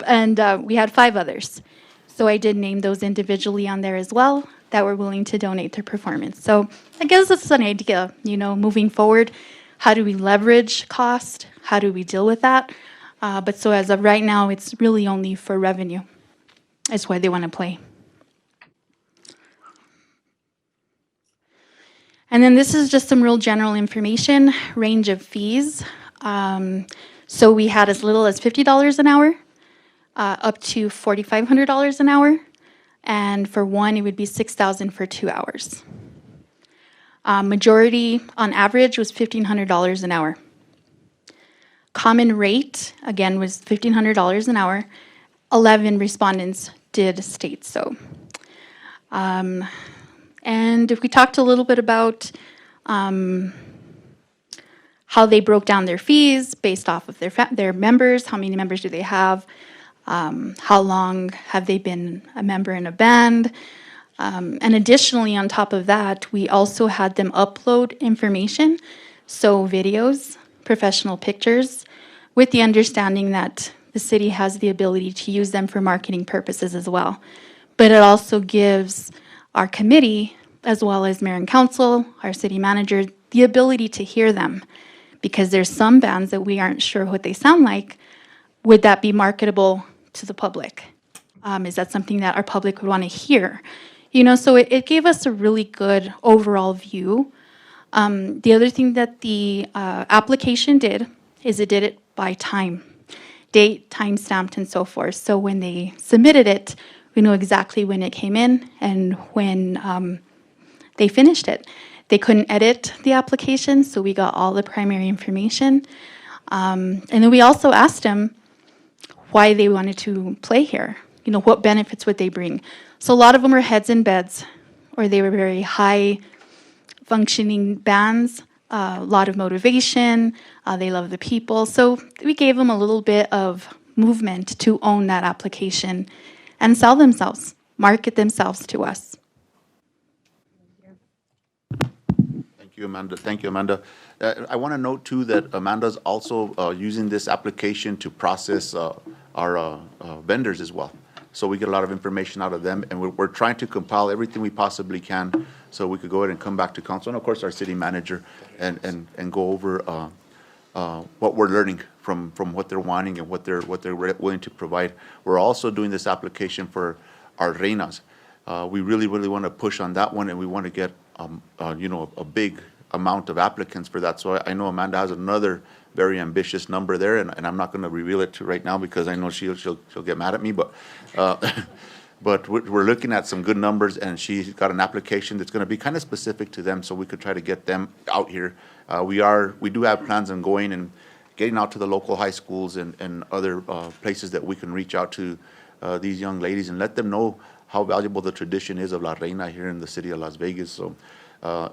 And we had 5 others. So I did name those individually on there as well that were willing to donate their performance. So I guess it's an idea, moving forward. How do we leverage cost? How do we deal with that? But so as of right now, it's really only for revenue. That's why they want to play. And then this is just some real general information, range of fees. So we had as little as $50 an hour, up to $4,500 an hour. And for one, it would be $6,000 for 2 hours. Majority, on average, was $1,500 an hour. Common rate, again, was $1,500 an hour. 11 respondents did state so. And if we talked a little bit about how they broke down their fees based off of their members, how many members do they have, how long have they been a member in a band, and additionally on top of that, we also had them upload information, so videos, professional pictures, with the understanding that the city has the ability to use them for marketing purposes as well. But it also gives our committee, as well as mayor and council, our city manager, the ability to hear them. Because there's some bands that we aren't sure what they sound like. Would that be marketable to the public? Is that something that our public would want to hear? So it gave us a really good overall view. The other thing that the application did is it did it by time. Date, time stamped, and so forth. So when they submitted it, we know exactly when it came in and when they finished it. They couldn't edit the application, so we got all the primary information. And then we also asked them why they wanted to play here. What benefits would they bring? So a lot of them were heads in beds, or they were very high functioning bands, a lot of motivation, they love the people. So we gave them a little bit of movement to own that application and sell themselves, market themselves to us. Thank you, Amanda. Thank you, Amanda. I want to note, too, that Amanda's also using this application to process our vendors as well. so we get a lot of information out of them, and we're trying to compile everything we possibly can so we could go ahead and come back to council, and of course, our city manager, and go over what we're learning from what they're wanting and what they're willing to provide. We're also doing this application for our reinas. We really want to push on that one, and we want to get, a big amount of applicants for that. So I know Amanda has another very ambitious number there, and I'm not going to reveal it to right now because I know she'll get mad at me, but but we're looking at some good numbers, and she's got an application that's going to be kind of specific to them, so we could try to get them out here. We do have plans on going and getting out to the local high schools and other places that we can reach out to these young ladies and let them know how valuable the tradition is of La Reina here in the city of Las Vegas. So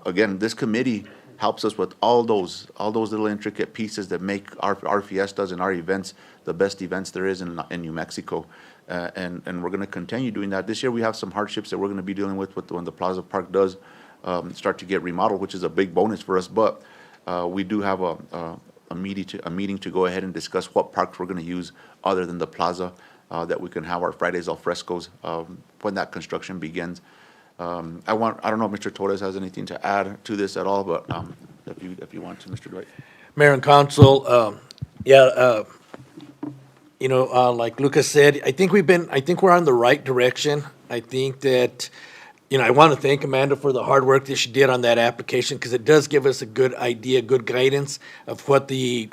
again, this committee helps us with all those little intricate pieces that make our fiestas and our events the best events there is in New Mexico. And we're going to continue doing that. This year we have some hardships that we're going to be dealing with when the Plaza Park does start to get remodeled, which is a big bonus for us. But we do have a meeting to go ahead and discuss what parks we're going to use other than the plaza, that we can have our Fridays al frescos when that construction begins. I don't know if Mr. Torres has anything to add to this at all, but if you want to, Mr. Dwight. Mayor and council, like Lucas said, I think we're on the right direction. I think that, I want to thank Amanda for the hard work that she did on that application, because it does give us a good idea, good guidance of what the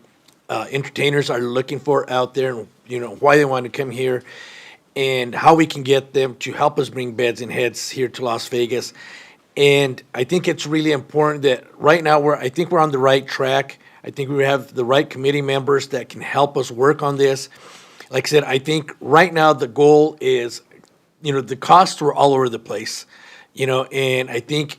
entertainers are looking for out there, and why they want to come here, and how we can get them to help us bring beds and heads here to Las Vegas. And I think it's really important that right now I think we're on the right track. I think we have the right committee members that can help us work on this. Like I said, I think right now the goal is, the costs were all over the place, and I think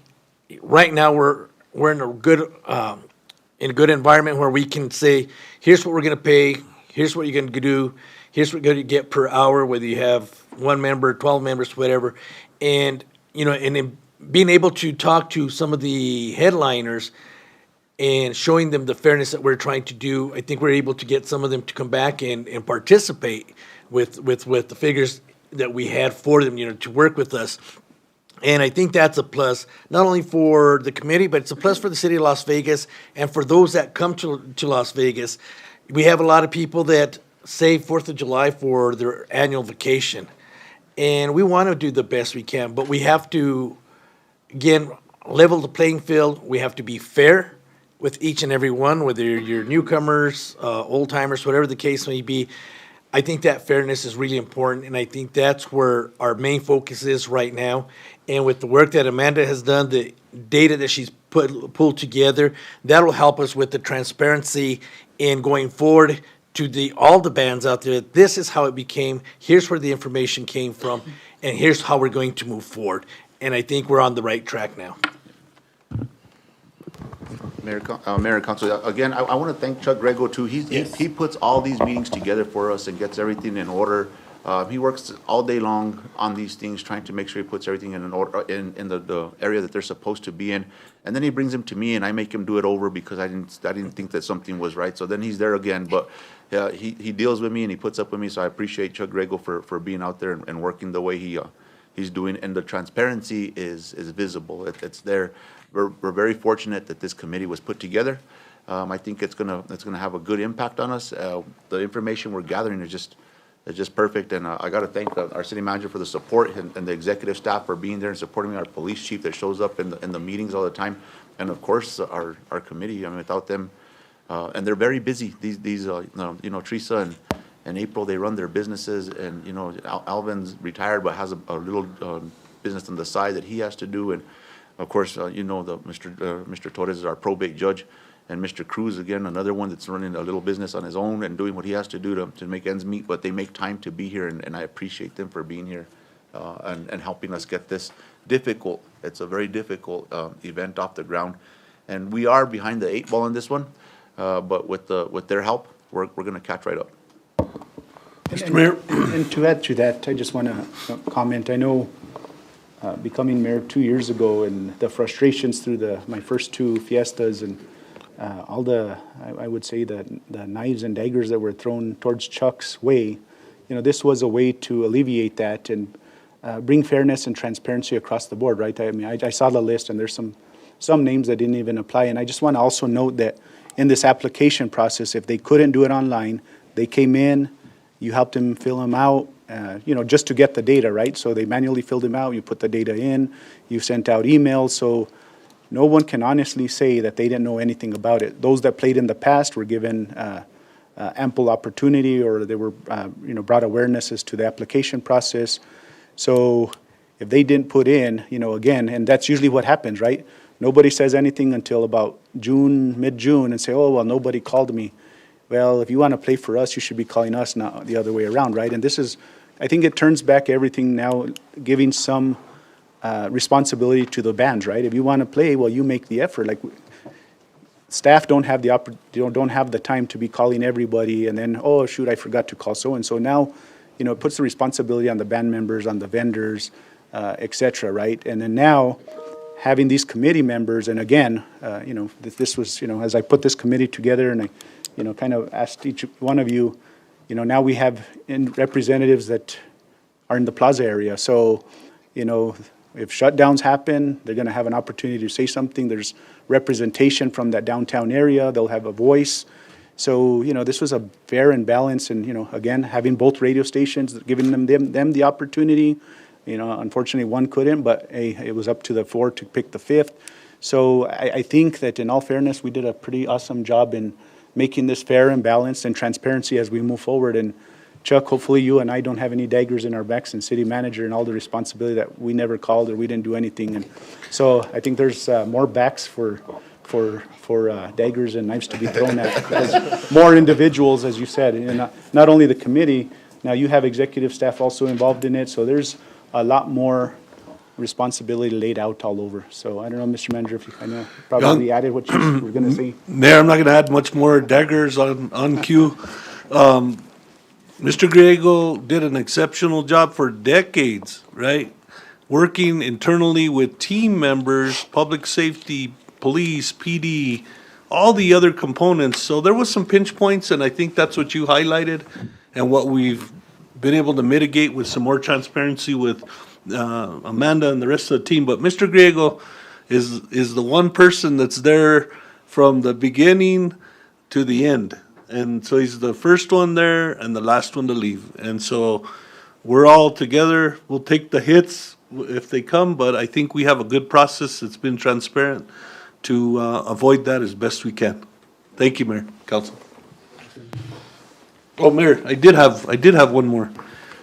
right now we're in a good environment where we can say, here's what we're going to pay, here's what you're going to do, here's what you're going to get per hour, whether you have 1 member, 12 members, whatever. And, and in being able to talk to some of the headliners and showing them the fairness that we're trying to do, I think we're able to get some of them to come back and participate with the figures that we had for them, to work with us. And I think that's a plus, not only for the committee, but it's a plus for the city of Las Vegas and for those that come to Las Vegas. We have a lot of people that save 4th of July for their annual vacation. And we want to do the best we can, but we have to, again, level the playing field. We have to be fair with each and every one, whether you're newcomers, old-timers, whatever the case may be. I think that fairness is really important, and I think that's where our main focus is right now. And with the work that Amanda has done, the data that she's pulled together, that'll help us with the transparency in going forward to all the bands out there. This is how it became, here's where the information came from, and here's how we're going to move forward. And I think we're on the right track now. Mayor and Council, again, I want to thank Chuck Grego too. He puts all these meetings together for us and gets everything in order. He works all day long on these things, trying to make sure he puts everything in order in the area that they're supposed to be in. And then he brings them to me, and I make him do it over because I didn't think that something was right. So then he's there again, but he deals with me and he puts up with me. So I appreciate Chuck Grego for being out there and working the way he's doing. And the transparency is visible. It's there. We're very fortunate that this committee was put together. I think it's gonna have a good impact on us. The information we're gathering is just perfect, and I got to thank our city manager for the support and the executive staff for being there and supporting me. Our police chief that shows up in the meetings all the time, and of course our committee. I mean, without them, and they're very busy. These Teresa and April, they run their businesses, and Alvin's retired but has a little business on the side that he has to do, and of course, Mr. Torres is our probate judge, and Mr. Cruz, again, another one that's running a little business on his own and doing what he has to do to make ends meet, but they make time to be here, and I appreciate them for being here and helping us get this difficult. It's a very difficult event off the ground, and we are behind the 8 ball on this one, but with their help, we're going to catch right up. Mr. Mayor, and to add to that, I just want to comment. I know becoming mayor 2 years ago and the frustrations through my first 2 fiestas and all I would say the knives and daggers that were thrown towards Chuck's way, this was a way to alleviate that and bring fairness and transparency across the board, right? I mean, I saw the list, and there's some names that didn't even apply. And I just want to also note that in this application process, if they couldn't do it online, they came in, you helped them fill them out, just to get the data, right? So they manually filled them out, you put the data in, you sent out emails, so no one can honestly say that they didn't know anything about it. Those that played in the past were given ample opportunity, or they were, brought awareness as to the application process. So if they didn't put in, again, and that's usually what happens, right? Nobody says anything until about June, mid-June, and say, oh, well, nobody called me. Well, if you want to play for us, you should be calling us, not the other way around, right? And this is, I think it turns back everything now, giving some responsibility to the bands, right? If you want to play, well, you make the effort. Like, staff don't have don't have the time to be calling everybody, and then, oh, shoot, I forgot to call so-and-so. Now, it puts the responsibility on the band members, on the vendors, et cetera, right? And then now, having these committee members, and again, this was, as I put this committee together, and I, kind of asked each one of you, now we have representatives that are in the plaza area. So, if shutdowns happen, they're going to have an opportunity to say something. There's representation from that downtown area. They'll have a voice. So, this was a fair and balanced, and, again, having both radio stations, giving them the opportunity. Unfortunately, one couldn't, but it was up to the four to pick the fifth. So I think that in all fairness, we did a pretty awesome job in making this fair and balanced and transparency as we move forward. And Chuck, hopefully you and I don't have any daggers in our backs, and city manager and all the responsibility that we never called or we didn't do anything. And so I think there's more backs for daggers and knives to be thrown at, because more individuals, as you said, and not only the committee, now you have executive staff also involved in it, so there's a lot more responsibility laid out all over. So I don't know, Mr. Manager, if you kind of probably added what you were going to say. Mayor, I'm not going to add much more daggers on cue. Mr. Griego did an exceptional job for decades, right? Working internally with team members, public safety, police, PD, all the other components. So there was some pinch points, and I think that's what you highlighted, and what we've been able to mitigate with some more transparency with Amanda and the rest of the team. But Mr. Griego is the one person that's there from the beginning to the end. And so he's the first one there and the last one to leave. And so we're all together. We'll take the hits if they come, but I think we have a good process that's been transparent to avoid that as best we can. Thank you, Mayor, Council. Oh, Mayor, I did have one more.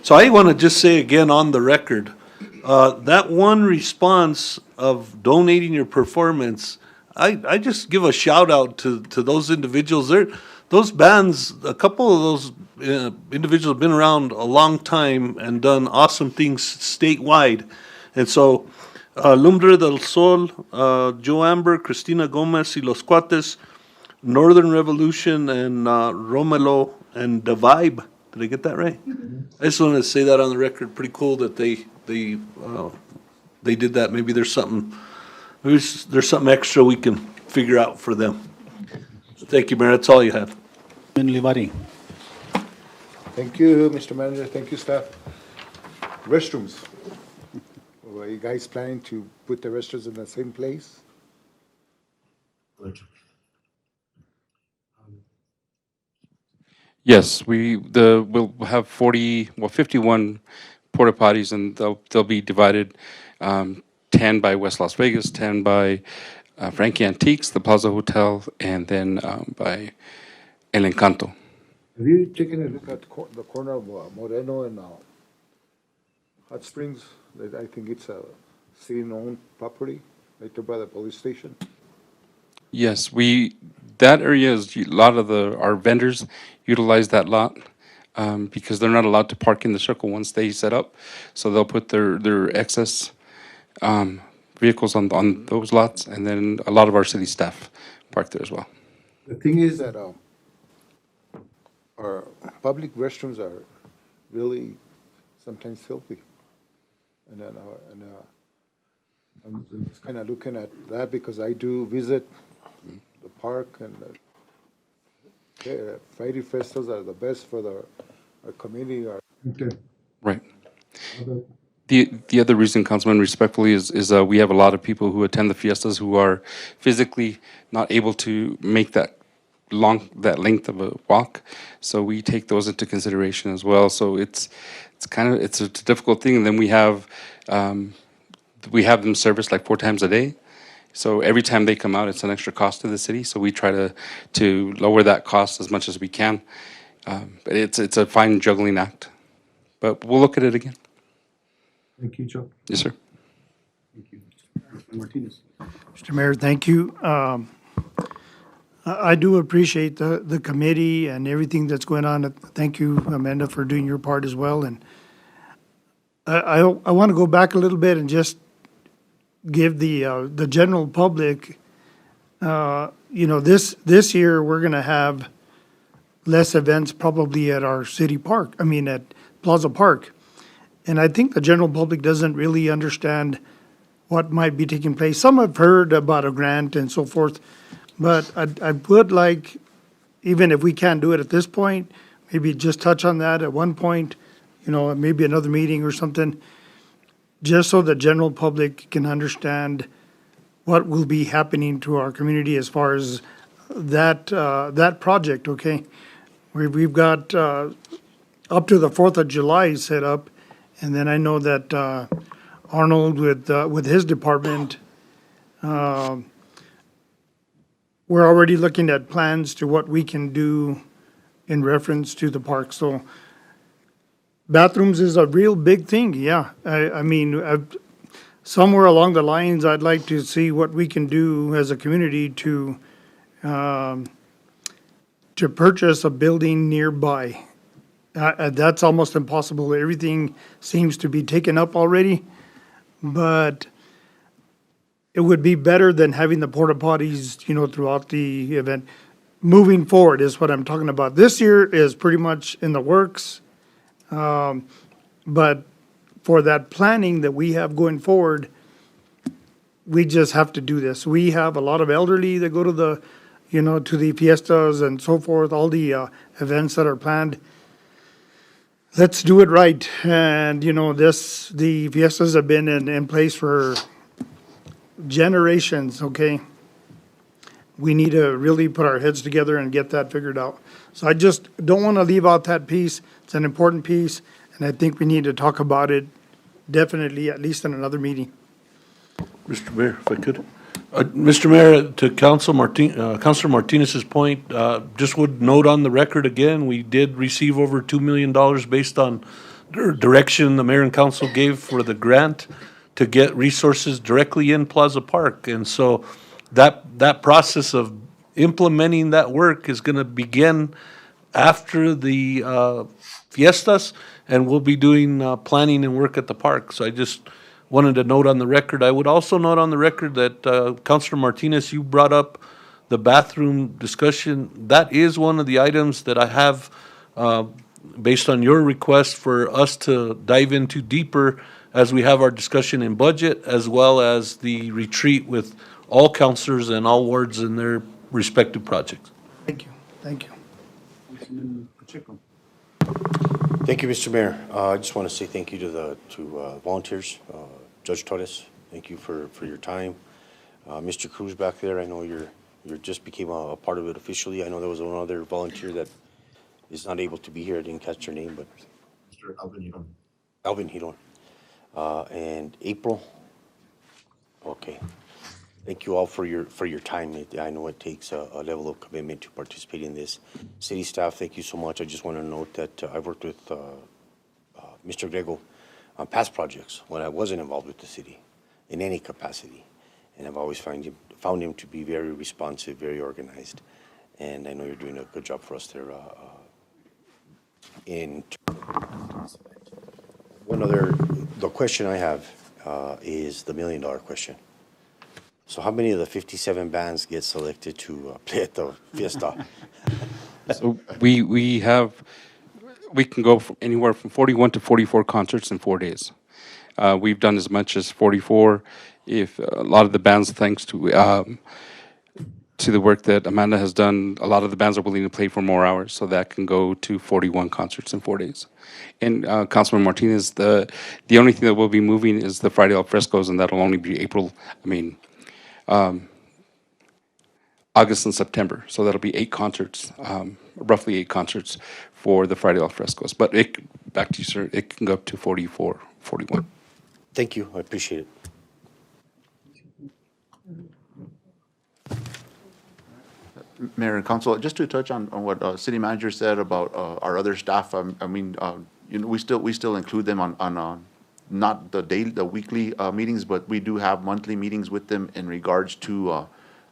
So I want to just say again on the record, that one response of donating your performance, I just give a shout out to those individuals. Those bands, a couple of those individuals have been around a long time and done awesome things statewide. And so Lumbre del Sol, Joe Amber, Cristina Gomez y Los Cuates, Northern Revolution, and Romelo, and The Vibe. Did I get that right? I just wanted to say that on the record. Pretty cool that they did that. Maybe there's something extra we can figure out for them. Thank you, Mayor. That's all you have. Livari. Thank you, Mr. Manager. Thank you, staff. Restrooms. Are you guys planning to put the restrooms in the same place? Yes, we'll have 51 porta potties, and they'll be divided 10 by West Las Vegas, 10 by Frankie Antiques, the Plaza Hotel, and then by El Encanto. Have you taken a look at the corner of Moreno and Hot Springs? I think it's a city-owned property, right there by the police station. Yes, that area is, a lot of our vendors utilize that lot because they're not allowed to park in the circle once they set up. So they'll put their excess vehicles on those lots, and then a lot of our city staff park there as well. The thing is that our public restrooms are really sometimes filthy. And then, I'm just kind of looking at that because I do visit the park, and Friday festivals are the best for our community, our Okay. Right. The other reason, Councilman, respectfully, is we have a lot of people who attend the fiestas who are physically not able to make that length of a walk. So we take those into consideration as well. So it's a difficult thing. And then we have them serviced like 4 times a day. So every time they come out, it's an extra cost to the city. So we try to lower that cost as much as we can. But it's a fine juggling act. But we'll look at it again. Thank you, Joe. Yes, sir. Thank you. Councilman Martinez. Mr. Mayor, thank you. I do appreciate the committee and everything that's going on. Thank you, Amanda, for doing your part as well. And I want to go back a little bit and just give the general public, this year, we're going to have less events probably at our city park, at Plaza Park. And I think the general public doesn't really understand what might be taking place. Some have heard about a grant and so forth, but I would like, even if we can't do it at this point, maybe just touch on that at one point, maybe another meeting or something, just so the general public can understand what will be happening to our community as far as that project, okay? We've got up to the 4th of July set up, and then I know that Arnold with his department, we're already looking at plans to what we can do in reference to the park. So bathrooms is a real big thing, yeah. Somewhere along the lines, I'd like to see what we can do as a community to purchase a building nearby. That's almost impossible. Everything seems to be taken up already, but it would be better than having the porta potties, throughout the event. Moving forward is what I'm talking about. This year is pretty much in the works, but for that planning that we have going forward, we just have to do this. We have a lot of elderly that go to the fiestas and so forth, all the events that are planned. Let's do it right. And, the fiestas have been in place for generations, okay? We need to really put our heads together and get that figured out. So I just don't want to leave out that piece. It's an important piece, and I think we need to talk about it definitely, at least in another meeting. Mr. Mayor, if I could. Mr. Mayor, to Councilor Martinez's point, just would note on the record again, we did receive over $2 million based on direction the mayor and council gave for the grant to get resources directly in Plaza Park. And so that process of implementing that work is going to begin after the fiestas, and we'll be doing planning and work at the park. So I just wanted to note on the record. I would also note on the record that Councilor Martinez, you brought up the bathroom discussion. That is one of the items that I have, based on your request, for us to dive into deeper as we have our discussion in budget, as well as the retreat with all councilors and all wards in their respective projects. Thank you. Thank you. Councilman Pacheco. Thank you, Mr. Mayor. I just want to say thank you to volunteers. Judge Torres, thank you for your time. Mr. Cruz back there, I know you're just became a part of it officially. I know there was one other volunteer that is not able to be here. I didn't catch your name, but Mr. Alvin Hidon. Alvin Hidon. And April. Okay. Thank you all for your time. I know it takes a level of commitment to participate in this. City staff, thank you so much. I just want to note that I've worked with Mr. Grego on past projects when I wasn't involved with the city in any capacity, and I've always found him to be very responsive, very organized, and I know you're doing a good job for us there. The question I have is the $1 million question. So how many of the 57 bands get selected to play at the fiesta? So we can go from anywhere from 41 to 44 concerts in 4 days. We've done as much as 44. If a lot of the bands, thanks to to the work that Amanda has done, a lot of the bands are willing to play for more hours, so that can go to 41 concerts in 4 days. And Councilman Martinez, the only thing that will be moving is the Friday al frescoes, and that'll only be August and September. So that'll be 8 concerts, roughly 8 concerts for the Friday al frescoes. But back to you, sir, it can go up to 44, 41. Thank you, I appreciate it. Mayor and Council, just to touch on what City Manager said about our other staff, I mean, we still include them on not the weekly meetings, but we do have monthly meetings with them in regards to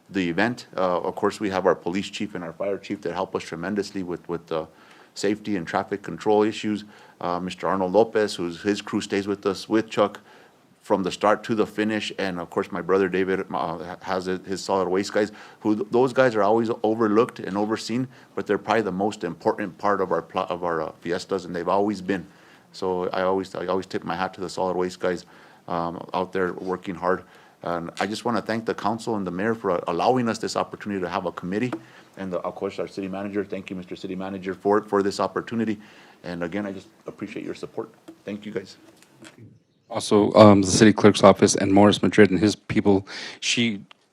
the event. Of course, we have our police chief and our fire chief that help us tremendously with safety and traffic control issues. Mr. Arnold Lopez, his crew stays with us with Chuck from the start to the finish, and of course my brother David has his solid waste guys. Those guys are always overlooked and overseen, but they're probably the most important part of our fiestas, and they've always been. So I always tip my hat to the solid waste guys out there working hard. And I just want to thank the council and the mayor for allowing us this opportunity to have a committee, and of course our city manager. Thank you, Mr. City Manager, for this opportunity. And again, I just appreciate your support. Thank you, guys. Also, the city clerk's office and Morris Madrid and his people,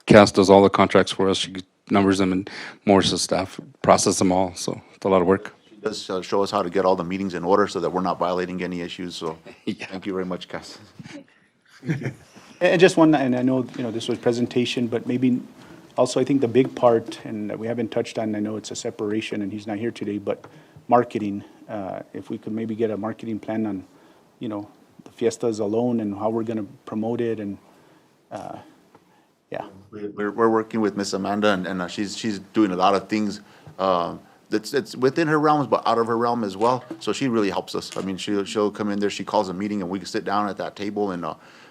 Cass does all the contracts for us. She numbers them, and Morris's staff process them all. So it's a lot of work. She does show us how to get all the meetings in order so that we're not violating any issues. So Thank you very much, Cass. And just one, and I know, this was presentation, but maybe also I think the big part, and that we haven't touched on, I know it's a separation and he's not here today, but marketing. If we could maybe get a marketing plan on, the fiestas alone and how we're going to promote it, and yeah. We're working with Miss Amanda, and she's doing a lot of things that's within her realms, but out of her realm as well. So she really helps us. I mean, she'll come in there, she calls a meeting, and we can sit down at that table, and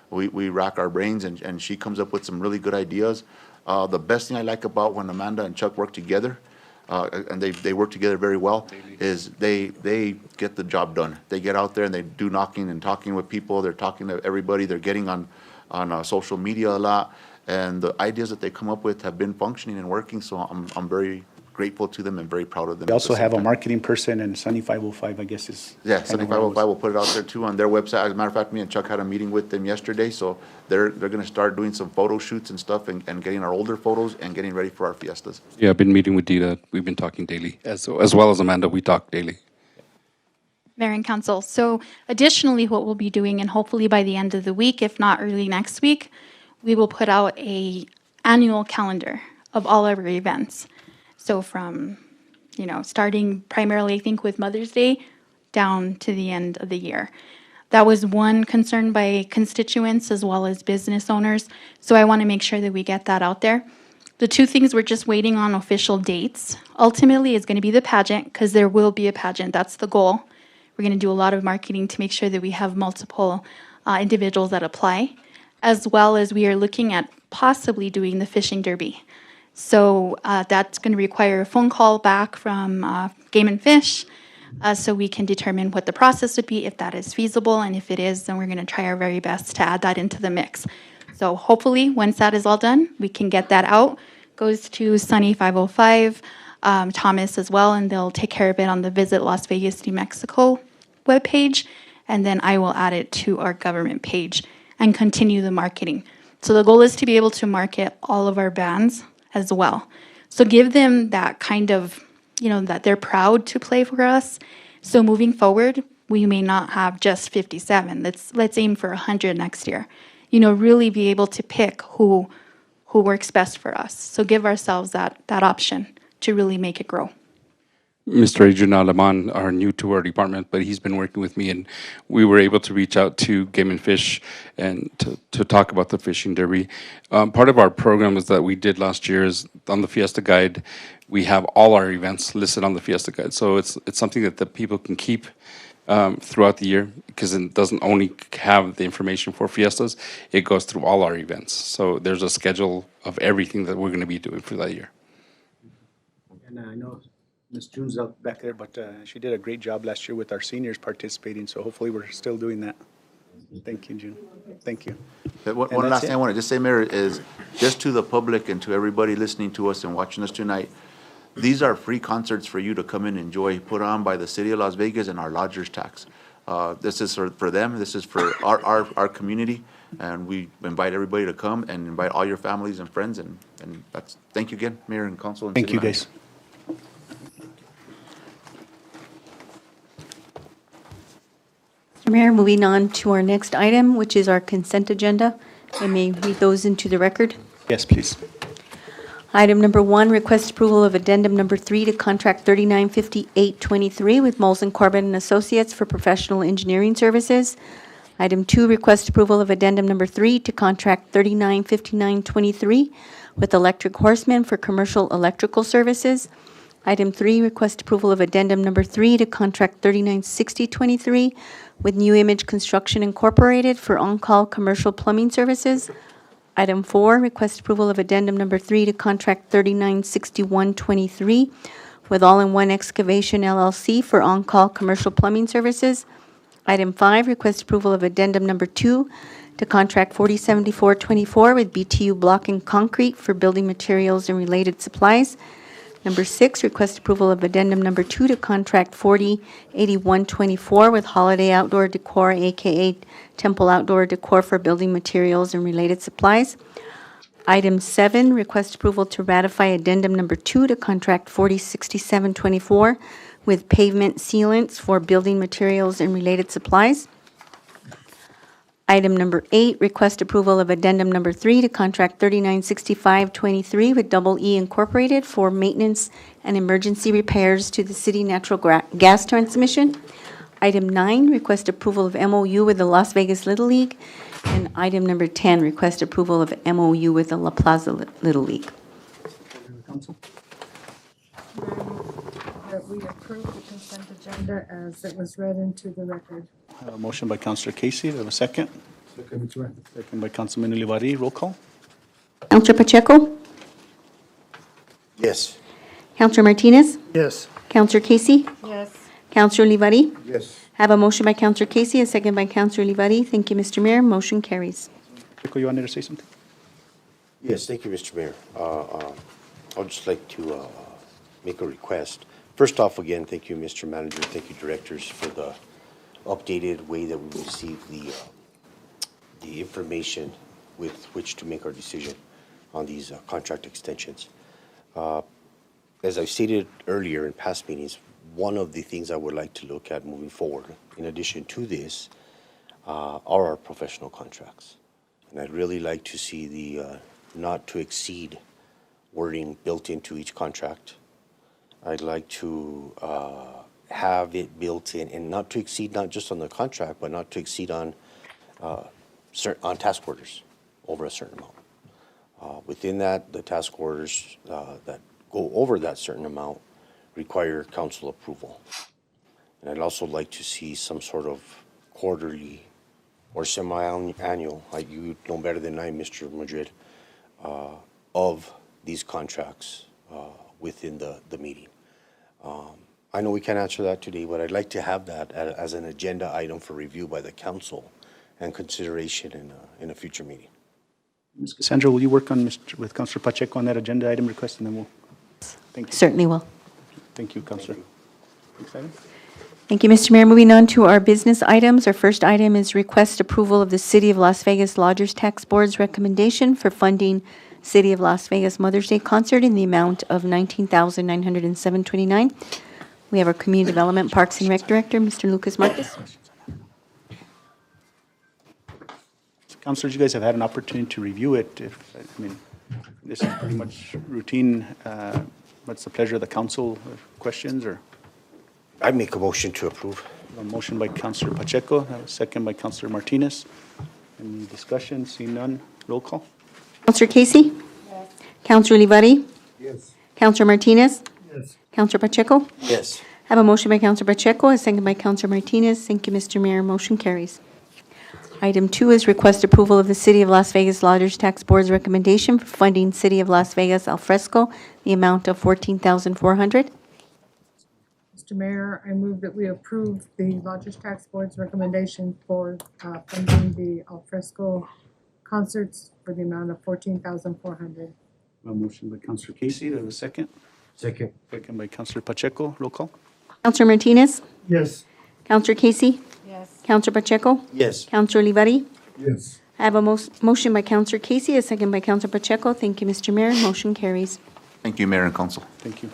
we rack our brains, and she comes up with some really good ideas. The best thing I like about when Amanda and Chuck work together, and they work together very well, is they get the job done. They get out there and they do knocking and talking with people. They're talking to everybody. They're getting on social media a lot, and the ideas that they come up with have been functioning and working. So I'm very grateful to them and very proud of them. We also have a marketing person, and Sunny 505, I guess, is. Yeah, Sunny 505 will put it out there too on their website. As a matter of fact, me and Chuck had a meeting with them yesterday, so they're going to start doing some photo shoots and stuff, and getting our older photos and getting ready for our fiestas. Yeah, I've been meeting with Dita. We've been talking daily. As well as Amanda, we talk daily. Mayor and Council. So additionally, what we'll be doing, and hopefully by the end of the week, if not early next week, we will put out an annual calendar of all of our events. So from, starting primarily, I think, with Mother's Day down to the end of the year. That was one concern by constituents as well as business owners. So I want to make sure that we get that out there. The two things we're just waiting on official dates. Ultimately, it's going to be the pageant, because there will be a pageant. That's the goal. We're going to do a lot of marketing to make sure that we have multiple individuals that apply, as well as we are looking at possibly doing the fishing derby. So that's going to require a phone call back from Game and Fish, so we can determine what the process would be, if that is feasible, and if it is, then we're going to try our very best to add that into the mix. So hopefully, once that is all done, we can get that out. Goes to Sunny 505, Thomas as well, and they'll take care of it on the Visit Las Vegas, New Mexico webpage, and then I will add it to our government page and continue the marketing. So the goal is to be able to market all of our bands as well. So give them that kind of, that they're proud to play for us. So moving forward, we may not have just 57. Let's aim for 100 next year. Really be able to pick who works best for us. So give ourselves that option to really make it grow. Mr. Adrian Alaman are new to our department, but he's been working with me, and we were able to reach out to Game and Fish and to talk about the fishing derby. Part of our program is that we did last year is on the Fiesta Guide, we have all our events listed on the Fiesta Guide. So it's something that the people can keep throughout the year, because it doesn't only have the information for fiestas, it goes through all our events. So there's a schedule of everything that we're going to be doing for that year. And I know Ms. June's out back there, but she did a great job last year with our seniors participating, so hopefully we're still doing that. Thank you, June. Thank you. One And that's last it? thing I want to just say, Mayor, is just to the public and to everybody listening to us and watching us tonight, these are free concerts for you to come and enjoy, put on by the city of Las Vegas and our lodgers tax. This is for them, this is for our community, and we invite everybody to come and invite all your families and friends, and that's, thank you again, Mayor and Council and Thank City you, Manager. guys. Mr. Mayor, moving on to our next item, which is our consent agenda. I may read those into the record. Yes, please. Item number 1, request approval of addendum number 3 to contract 395823 with Molson Corbin and Associates for professional engineering services. Item 2, request approval of addendum number 3 to contract 395923 with Electric Horseman for commercial electrical services. Item 3, request approval of addendum number 3 to contract 396023 with New Image Construction Incorporated for on-call commercial plumbing services. Item 4, request approval of addendum number 3 to contract 396123 with All-in-One Excavation LLC for on-call commercial plumbing services. Item 5, request approval of addendum number 2 to contract 407424 with BTU Block and Concrete for building materials and related supplies. Number 6, request approval of addendum number 2 to contract 408124 with Holiday Outdoor Decor, a.k.a. Temple Outdoor Decor for building materials and related supplies. Item 7, request approval to ratify addendum number 2 to contract 406724 with Pavement Sealants for building materials and related supplies. Item number 8, request approval of addendum number 3 to contract 396523 with Double E Incorporated for maintenance and emergency repairs to the city natural gas transmission. Item 9, request approval of MOU with the Las Vegas Little League. And item number 10, request approval of MOU with the La Plaza Little League. That we approve the consent agenda as it was read into the record. Motion by Councilor Casey, do I have a second? Second by Councilman Olivari, roll call. Counselor Pacheco? Yes. Counselor Martinez? Yes. Counselor Casey? Yes. Counselor Olivari? Yes. Have a motion by Counselor Casey, a second by Counselor Olivari. Thank you, Mr. Mayor. Motion carries. Chico, you wanted to say something? Yes, thank you, Mr. Mayor. I'd just like to make a request. First off, again, thank you, Mr. Manager, thank you, directors, for the updated way that we receive the information with which to make our decision on these contract extensions. As I've stated earlier in past meetings, one of the things I would like to look at moving forward, in addition to this, are our professional contracts. And I'd really like to see the not to exceed wording built into each contract. I'd like to have it built in, and not to exceed, not just on the contract, but not to exceed on task orders over a certain amount. Within that, the task orders that go over that certain amount require council approval. And I'd also like to see some sort of quarterly or semi-annual, like you know better than I, Mr. Madrid, of these contracts within the meeting. I know we can't answer that today, but I'd like to have that as an agenda item for review by the council and consideration in a future meeting. Ms. Cassandra, will you work on with Councilor Pacheco on that agenda item request, and then we'll, thank you. Certainly will. Thank you, Councilor. Next item? Thank you, Mr. Mayor. Moving on to our business items. Our first item is request approval of the City of Las Vegas Lodgers Tax Board's recommendation for funding City of Las Vegas Mother's Day concert in the amount of $19,907.29. We have our Community Development, Parks and Rec Director, Mr. Lucas Marquez. Councilors, you guys have had an opportunity to review it. This is pretty much routine. What's the pleasure of the council? Questions or? I make a motion to approve. A motion by Councilor Pacheco, a second by Councilor Martinez. Any discussion? Seeing none, roll call. Counselor Casey? Yes. Counselor Olivari? Yes. Counselor Martinez? Yes. Counselor Pacheco? Yes. I have a motion by Counselor Pacheco, a second by Counselor Martinez. Thank you, Mr. Mayor. Motion carries. Item 2 is request approval of the City of Las Vegas Lodgers Tax Board's recommendation for funding City of Las Vegas al fresco, the amount of $14,400. Mr. Mr. Mayor, I move that we approve the Lodgers Tax Board's recommendation for funding the alfresco concerts for the amount of $14,400. A motion by Counselor Casey, do I have a second? Second. Second by Counselor Pacheco, roll call. Counselor Martinez? Yes. Counselor Casey? Yes. Counselor Pacheco? Yes. Counselor Olivari? Yes. I have a motion by Counselor Casey, a second by Counselor Pacheco. Thank you, Mr. Mayor. Motion carries. Thank you, Mayor and Council. Thank you.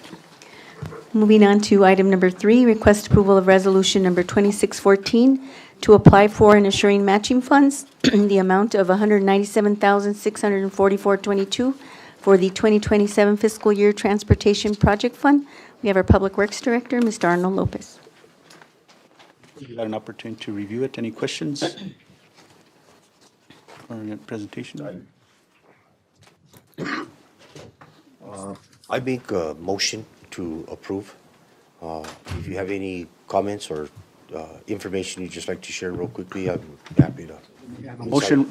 Moving on to item number 3, request approval of resolution number 2614 to apply for and assuring matching funds, the amount of $197,644.22 for the 2027 fiscal year transportation project fund. We have our Public Works Director, Mr. Arnold Lopez. You got an opportunity to review it. Any questions? Or a presentation? I make a motion to approve. If you have any comments or information you'd just like to share real quickly, I'm happy to.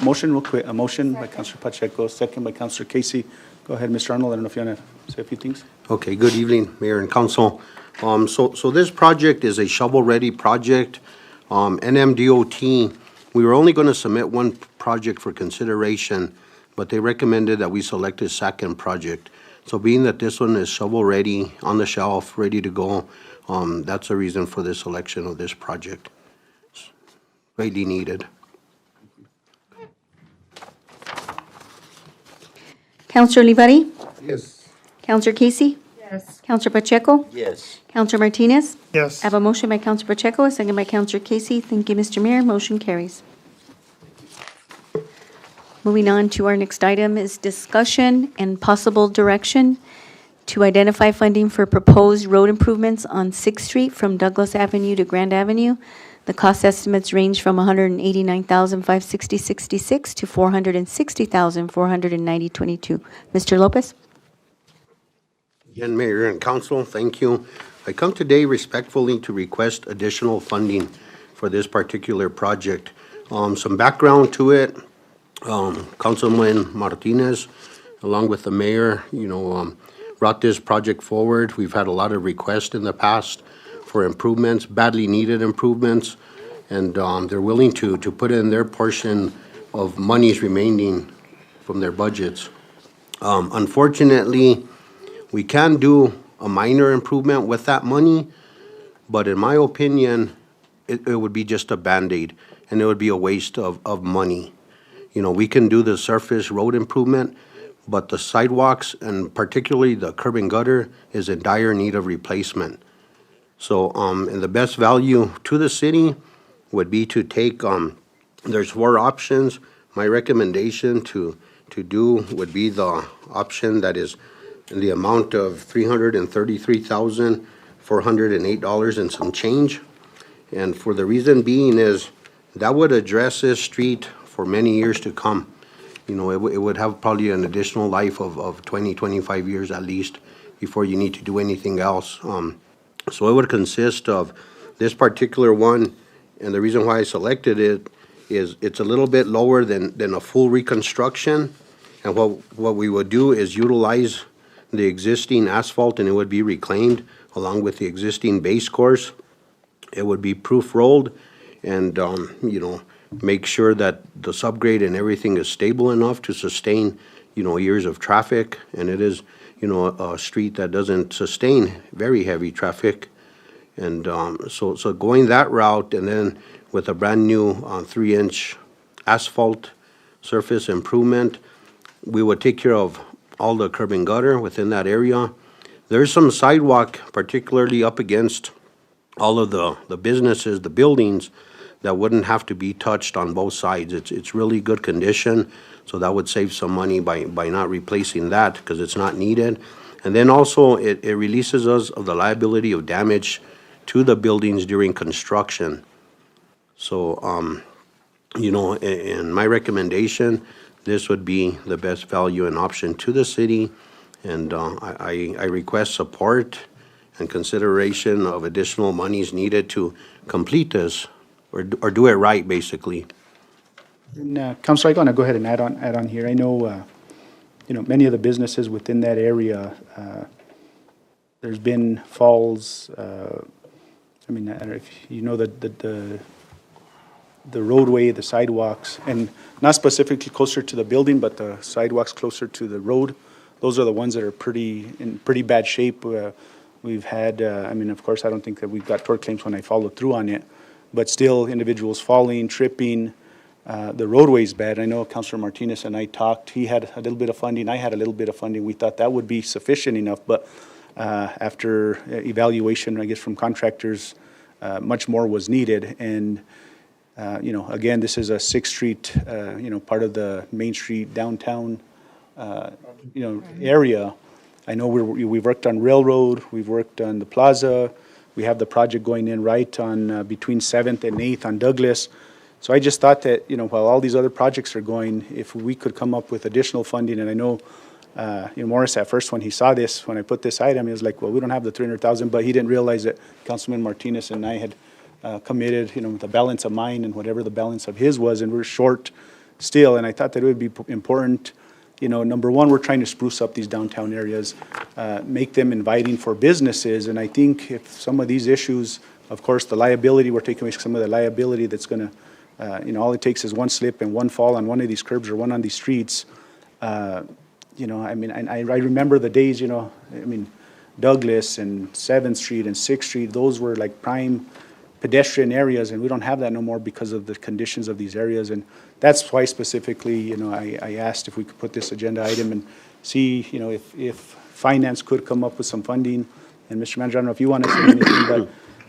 Motion real quick, a motion by Counselor Pacheco, second by Counselor Casey. Go ahead, Mr. Arnold, I don't know if you want to say a few things. Okay, good evening, Mayor and Council. So this project is a shovel-ready project. NMDOT, we were only going to submit one project for consideration, but they recommended that we select a second project. So being that this one is shovel-ready, on the shelf, ready to go, that's the reason for the selection of this project. It's greatly needed. Counselor Olivari? Yes. Counselor Casey? Yes. Counselor Pacheco? Yes. Counselor Martinez? Yes. I have a motion by Counselor Pacheco, a second by Counselor Casey. Thank you, Mr. Mayor. Motion carries. Moving on to our next item is discussion and possible direction to identify funding for proposed road improvements on Sixth Street from Douglas Avenue to Grand Avenue. The cost estimates range from $189,560.66 to $460,490.22. Mr. Lopez? Again, Mayor and Council, thank you. I come today respectfully to request additional funding for this particular project. Some background to it, Councilman Martinez, along with the mayor, brought this project forward. We've had a lot of requests in the past for improvements, badly needed improvements, and they're willing to put in their portion of monies remaining from their budgets. Unfortunately, we can do a minor improvement with that money, but in my opinion, it would be just a Band-Aid, and it would be a waste of money. We can do the surface road improvement, but the sidewalks, and particularly the curb and gutter, is in dire need of replacement. So, and the best value to the city would be to take, there's 4 options. My recommendation to do would be the option that is in the amount of $333,408 and some change. And for the reason being is that would address this street for many years to come. It would have probably an additional life of 20, 25 years at least before you need to do anything else. So it would consist of this particular one, and the reason why I selected it is it's a little bit lower than a full reconstruction. And what we would do is utilize the existing asphalt, and it would be reclaimed along with the existing base course. It would be proof rolled, and make sure that the subgrade and everything is stable enough to sustain years of traffic. And it is a street that doesn't sustain very heavy traffic. And so going that route, and then with a brand new 3-inch asphalt surface improvement, we would take care of all the curb and gutter within that area. There's some sidewalk, particularly up against all of the businesses, the buildings, that wouldn't have to be touched on both sides. It's really good condition, so that would save some money by not replacing that because it's not needed. And then also it releases us of the liability of damage to the buildings during construction. So, in my recommendation, this would be the best value and option to the city. And I request support and consideration of additional monies needed to complete this or do it right, basically. And Councilor, I'm going to go ahead and add on here. I know, many of the businesses within that area, there's been falls, I mean, I don't know if you know the roadway, the sidewalks, and not specifically closer to the building, but the sidewalks closer to the road. Those are the ones that are in pretty bad shape. We've had, I mean, of course, I don't think that we've got tort claims when I followed through on it, but still individuals falling, tripping. The roadway's bad. I know Councilor Martinez and I talked. He had a little bit of funding. I had a little bit of funding. We thought that would be sufficient enough, but after evaluation, I guess, from contractors, much more was needed. And you know, again, this is a 6th Street, you know, part of the Main Street downtown, you know, area. I know we've worked on Railroad, we've worked on the Plaza, we have the project going in right on between 7th and 8th on Douglas. So I just thought that, you know, while all these other projects are going, if we could come up with additional funding, and I know, you know, Morris at first when he saw this, when I put this item, he was like, well, we don't have the 300,000, but he didn't realize that Councilman Martinez and I had committed, you know, the balance of mine and whatever the balance of his was, and we're short still. And I thought that it would be important, you know, number one, we're trying to spruce up these downtown areas, make them inviting for businesses. And I think if some of these issues, of course, the liability, we're taking away some of the liability that's going to, you know, all it takes is one slip and one fall on one of these curbs or one on these streets. You know, I mean, I remember the days, you know, I mean, Douglas and 7th Street and 6th Street, those were like prime pedestrian areas, and we don't have that no more because of the conditions of these areas. And that's why specifically, you know, I asked if we could put this agenda item and see, you know, if finance could come up with some funding. And Mr. Manager, I don't know if you want to say anything, but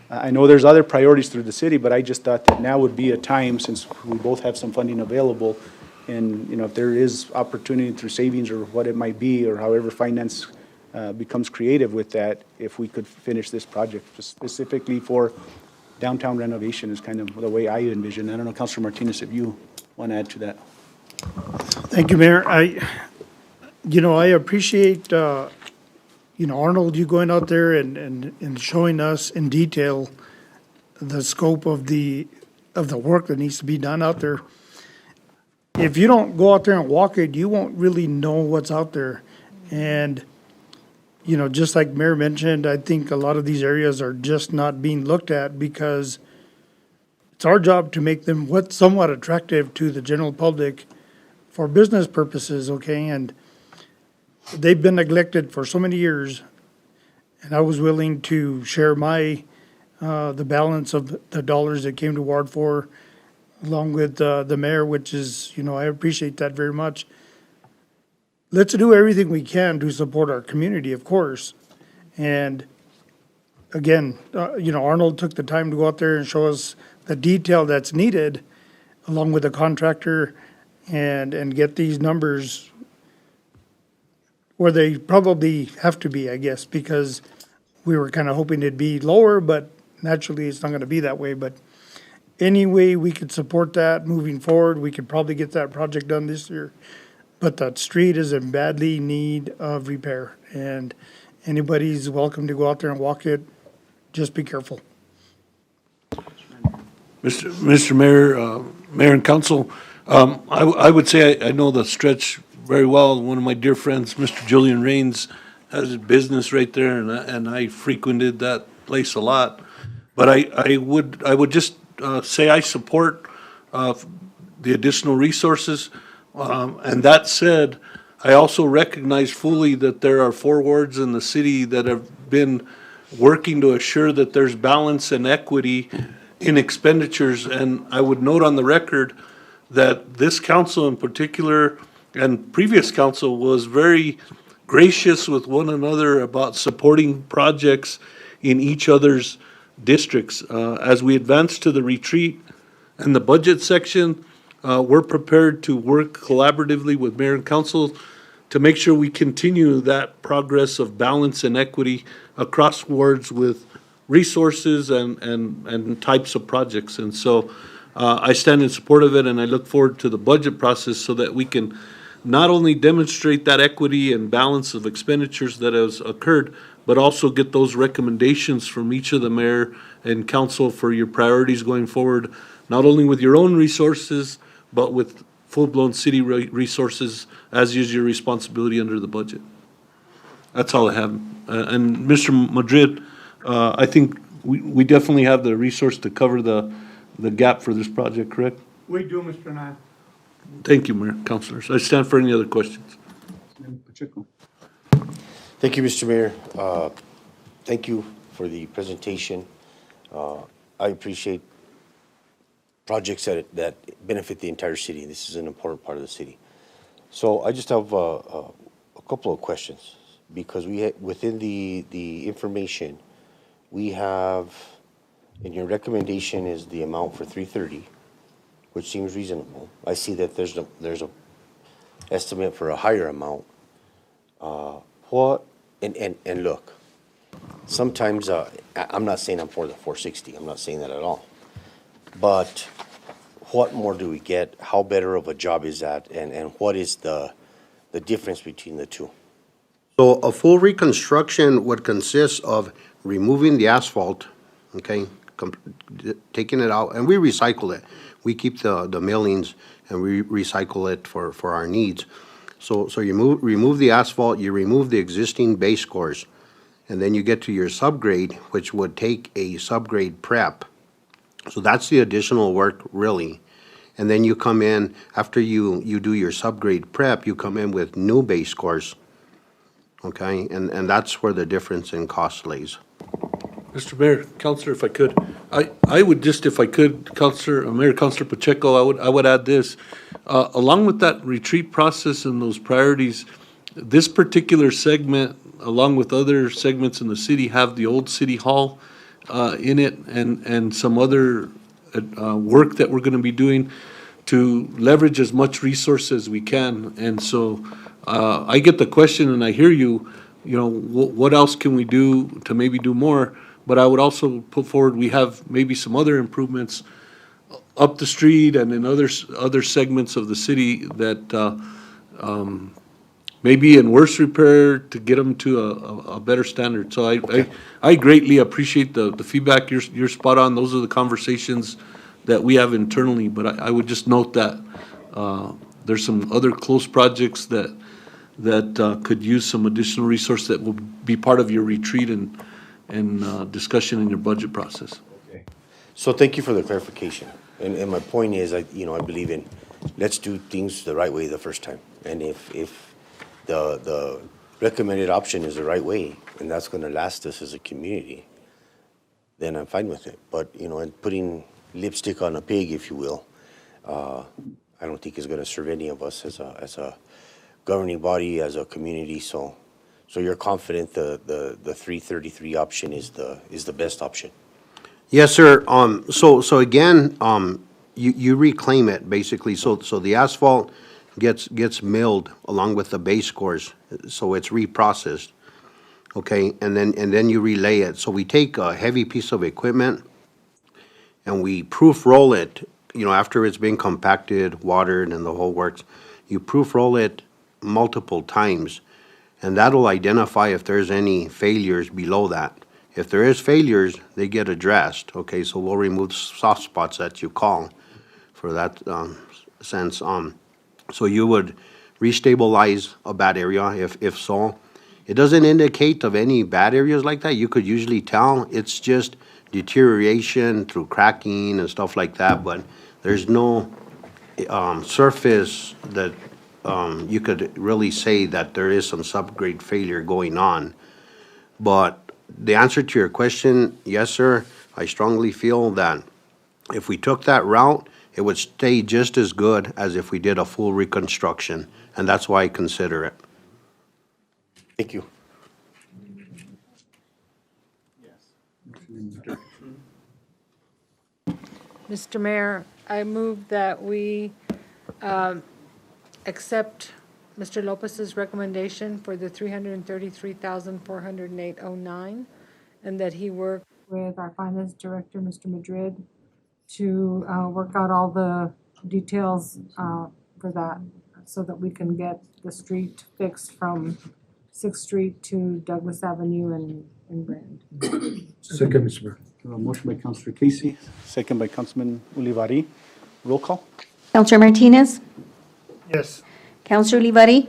I know there's other priorities through the city, but I just thought that now would be a time, since we both have some funding available, and, you know, if there is opportunity through savings or what it might be, or however finance becomes creative with that, if we could finish this project specifically for downtown renovation is kind of the way I envision. I don't know, Councilor Martinez, if you want to add to that. Thank you, Mayor. You know, I appreciate, you know, Arnold, you going out there and showing us in detail the scope of the work that needs to be done out there. If you don't go out there and walk it, you won't really know what's out there. And, you know, just like Mayor mentioned, I think a lot of these areas are just not being looked at because it's our job to make them somewhat attractive to the general public for business purposes, okay? And they've been neglected for so many years, and I was willing to share the balance of the dollars that came to Ward 4 along with the mayor, which is, you know, I appreciate that very much. Let's do everything we can to support our community, of course. And again, you know, Arnold took the time to go out there and show us the detail that's needed along with the contractor and get these numbers where they probably have to be, I guess, because we were kind of hoping it'd be lower, but naturally it's not going to be that way. But any way we could support that moving forward, we could probably get that project done this year. But that street is in badly need of repair, and anybody's welcome to go out there and walk it. Just be careful. Mr. Mayor, Mayor and Council, I would say I know the stretch very well. One of my dear friends, Mr. Julian Raines, has a business right there, and I frequented that place a lot. But I would just say I support the additional resources. And that said, I also recognize fully that there are 4 wards in the city that have been working to assure that there's balance and equity in expenditures. And I would note on the record that this council in particular and previous council was very gracious with one another about supporting projects in each other's districts. As we advance to the retreat and the budget section, we're prepared to work collaboratively with mayor and council to make sure we continue that progress of balance and equity across wards with resources and types of projects. And so I stand in support of it, and I look forward to the budget process so that we can not only demonstrate that equity and balance of expenditures that has occurred, but also get those recommendations from each of the mayor and council for your priorities going forward, not only with your own resources, but with full-blown city resources, as is your responsibility under the budget. That's all I have. And Mr. Madrid, I think we definitely have the resource to cover the gap for this project, correct? We do, Mr. Naya. Thank you, Mayor, councilors. I stand for any other questions. Pacheco. Thank you, Mr. Mayor. Thank you for the presentation. I appreciate projects that benefit the entire city. This is an important part of the city. So I just have a couple of questions, because within the information, we have, in your recommendation is the amount for 330, which seems reasonable. I see that there's a estimate for a higher amount. And look, sometimes, I'm not saying I'm for the 460, I'm not saying that at all. But what more do we get? How better of a job is that? And what is the difference between the two? So a full reconstruction would consist of removing the asphalt, okay, taking it out, and we recycle it. We keep the millings and we recycle it for our needs. So you remove the asphalt, you remove the existing base course, and then you get to your subgrade, which would take a subgrade prep. So that's the additional work, really. And then you come in, after you do your subgrade prep, you come in with new base course, okay? And that's where the difference in cost lays. Mr. Mayor, Councilor, if I could, I would just, if I could, Mayor, Councilor Pacheco, I would add this. Along with that retreat process and those priorities, this particular segment, along with other segments in the city, have the old city hall in it, and some other work that we're gonna be doing to leverage as much resource as we can. And so I get the question, and I hear you, what else can we do to maybe do more? But I would also put forward, we have maybe some other improvements up the street and in other segments of the city that may be in worse repair to get them to a better standard. So I greatly appreciate the feedback. You're spot on. Those are the conversations that we have internally. But I would just note that there's some other close projects that could use some additional resource that will be part of your retreat and discussion in your budget process. Okay. So thank you for the clarification. And my point is, I believe in, let's do things the right way the first time. And if the recommended option is the right way, and that's gonna last us as a community, then I'm fine with it. But, and putting lipstick on a pig, if you will, I don't think is gonna serve any of us as a governing body, as a community. So you're confident the 333 option is the best option? Yes, sir. So again, you reclaim it, basically. So the asphalt gets milled along with the base course, so it's reprocessed, okay? And then you relay it. So we take a heavy piece of equipment and we proof roll it, after it's been compacted, watered, and the whole works. You proof roll it multiple times, and that'll identify if there's any failures below that. If there is failures, they get addressed, okay? So we'll remove soft spots that you call for that sense. So you would restabilize a bad area if so. It doesn't indicate of any bad areas like that. You could usually tell. It's just deterioration through cracking and stuff like that, but there's no surface that you could really say that there is some subgrade failure going on. But the answer to your question, yes, sir, I strongly feel that if we took that route, it would stay just as good as if we did a full reconstruction, and that's why I consider it. Thank you. Mr. Mayor, I move that we accept Mr. Lopez's recommendation for the $333,408.09, and that he work with our finance director, Mr. Madrid, to work out all the details for that, so that we can get the street fixed from 6th Street to Douglas Avenue and Brand. Second, Mr. Mayor. Motion by Councilor Casey, second by Councilman Ulivari. Roll call? Counselor Martinez? Yes. Counselor Olivari?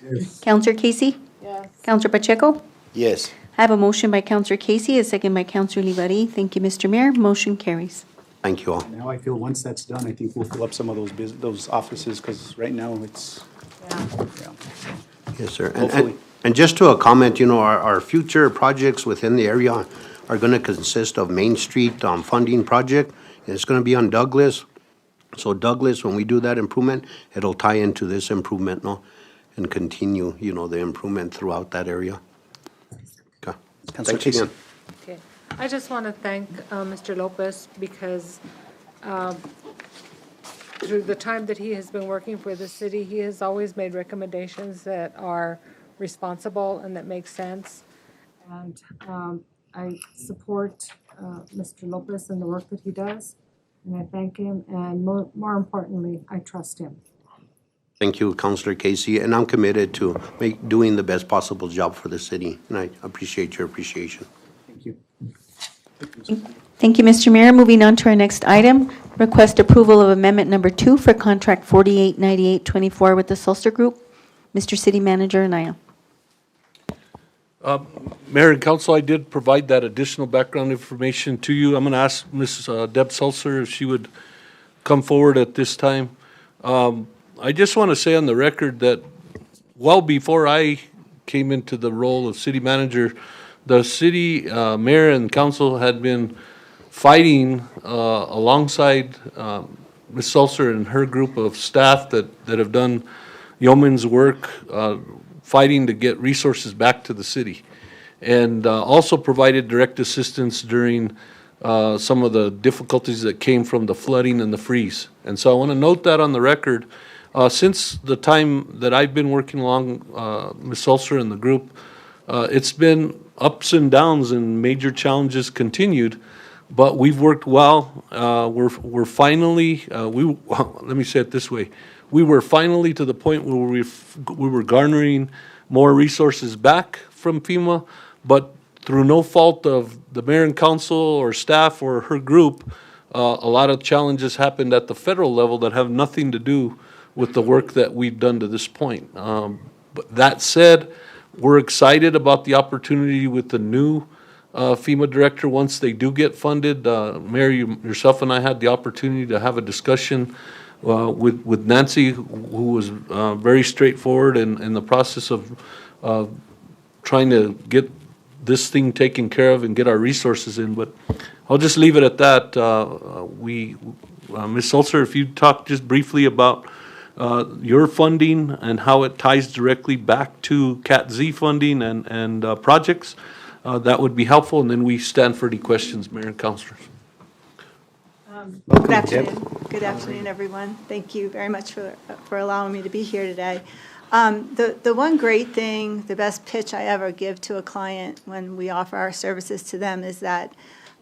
Yes. Counselor Casey? Yes. Counselor Pacheco? Yes. I have a motion by Counselor Casey, a second by Counselor Livari. Thank you, Mr. Mayor. Motion carries. Thank you all. Now I feel once that's done, I think we'll fill up some of those offices, because right now it's, yeah. Yes, sir. Hopefully. And just to a comment, our future projects within the area are going to consist of Main Street funding project, and it's going to be on Douglas. So Douglas, when we do that improvement, it'll tie into this improvement, no? And continue, the improvement throughout that area. Okay. Councilor Thanks again. Okay. I just want to thank Mr. Lopez because through the time that he has been working for the city, he has always made recommendations that are responsible and that make sense. And I support Mr. Lopez and the work that he does, and I thank him, and more importantly, I trust him. Thank you, Councilor Casey, and I'm committed to doing the best possible job for the city, and I appreciate your appreciation. Thank you. Thank you, Mr. Mayor. Moving on to our next item, request approval of amendment number 2 for contract 489824 with the Sulzer Group. Mr. City Manager Anaya. Mayor and Council, I did provide that additional background information to you. I'm going to ask Ms. Deb Sulzer if she would come forward at this time. I just want to say on the record that well before I came into the role of city manager, the city mayor and council had been fighting alongside Ms. Sulzer and her group of staff that have done yeoman's work, fighting to get resources back to the city, and also provided direct assistance during some of the difficulties that came from the flooding and the freeze. And so I want to note that on the record. Since the time that I've been working along Ms. Sulzer and the group, it's been ups and downs and major challenges continued, but we've worked well. We're finally, let me say it this way. We were finally to the point where we were garnering more resources back from FEMA, but through no fault of the mayor and council or staff or her group, a lot of challenges happened at the federal level that have nothing to do with the work that we've done to this point. But that said, we're excited about the opportunity with the new FEMA director once they do get funded. Mayor, yourself and I had the opportunity to have a discussion with Nancy, who was very straightforward in the process of trying to get this thing taken care of and get our resources in. But I'll just leave it at that. Ms. Sulzer, if you talk just briefly about your funding and how it ties directly back to CAT-Z funding and projects, that would be helpful, and then we stand for any questions, Mayor and Councilors. Good afternoon. Good afternoon, everyone. Thank you very much for allowing me to be here today. The one great thing, the best pitch I ever give to a client when we offer our services to them is that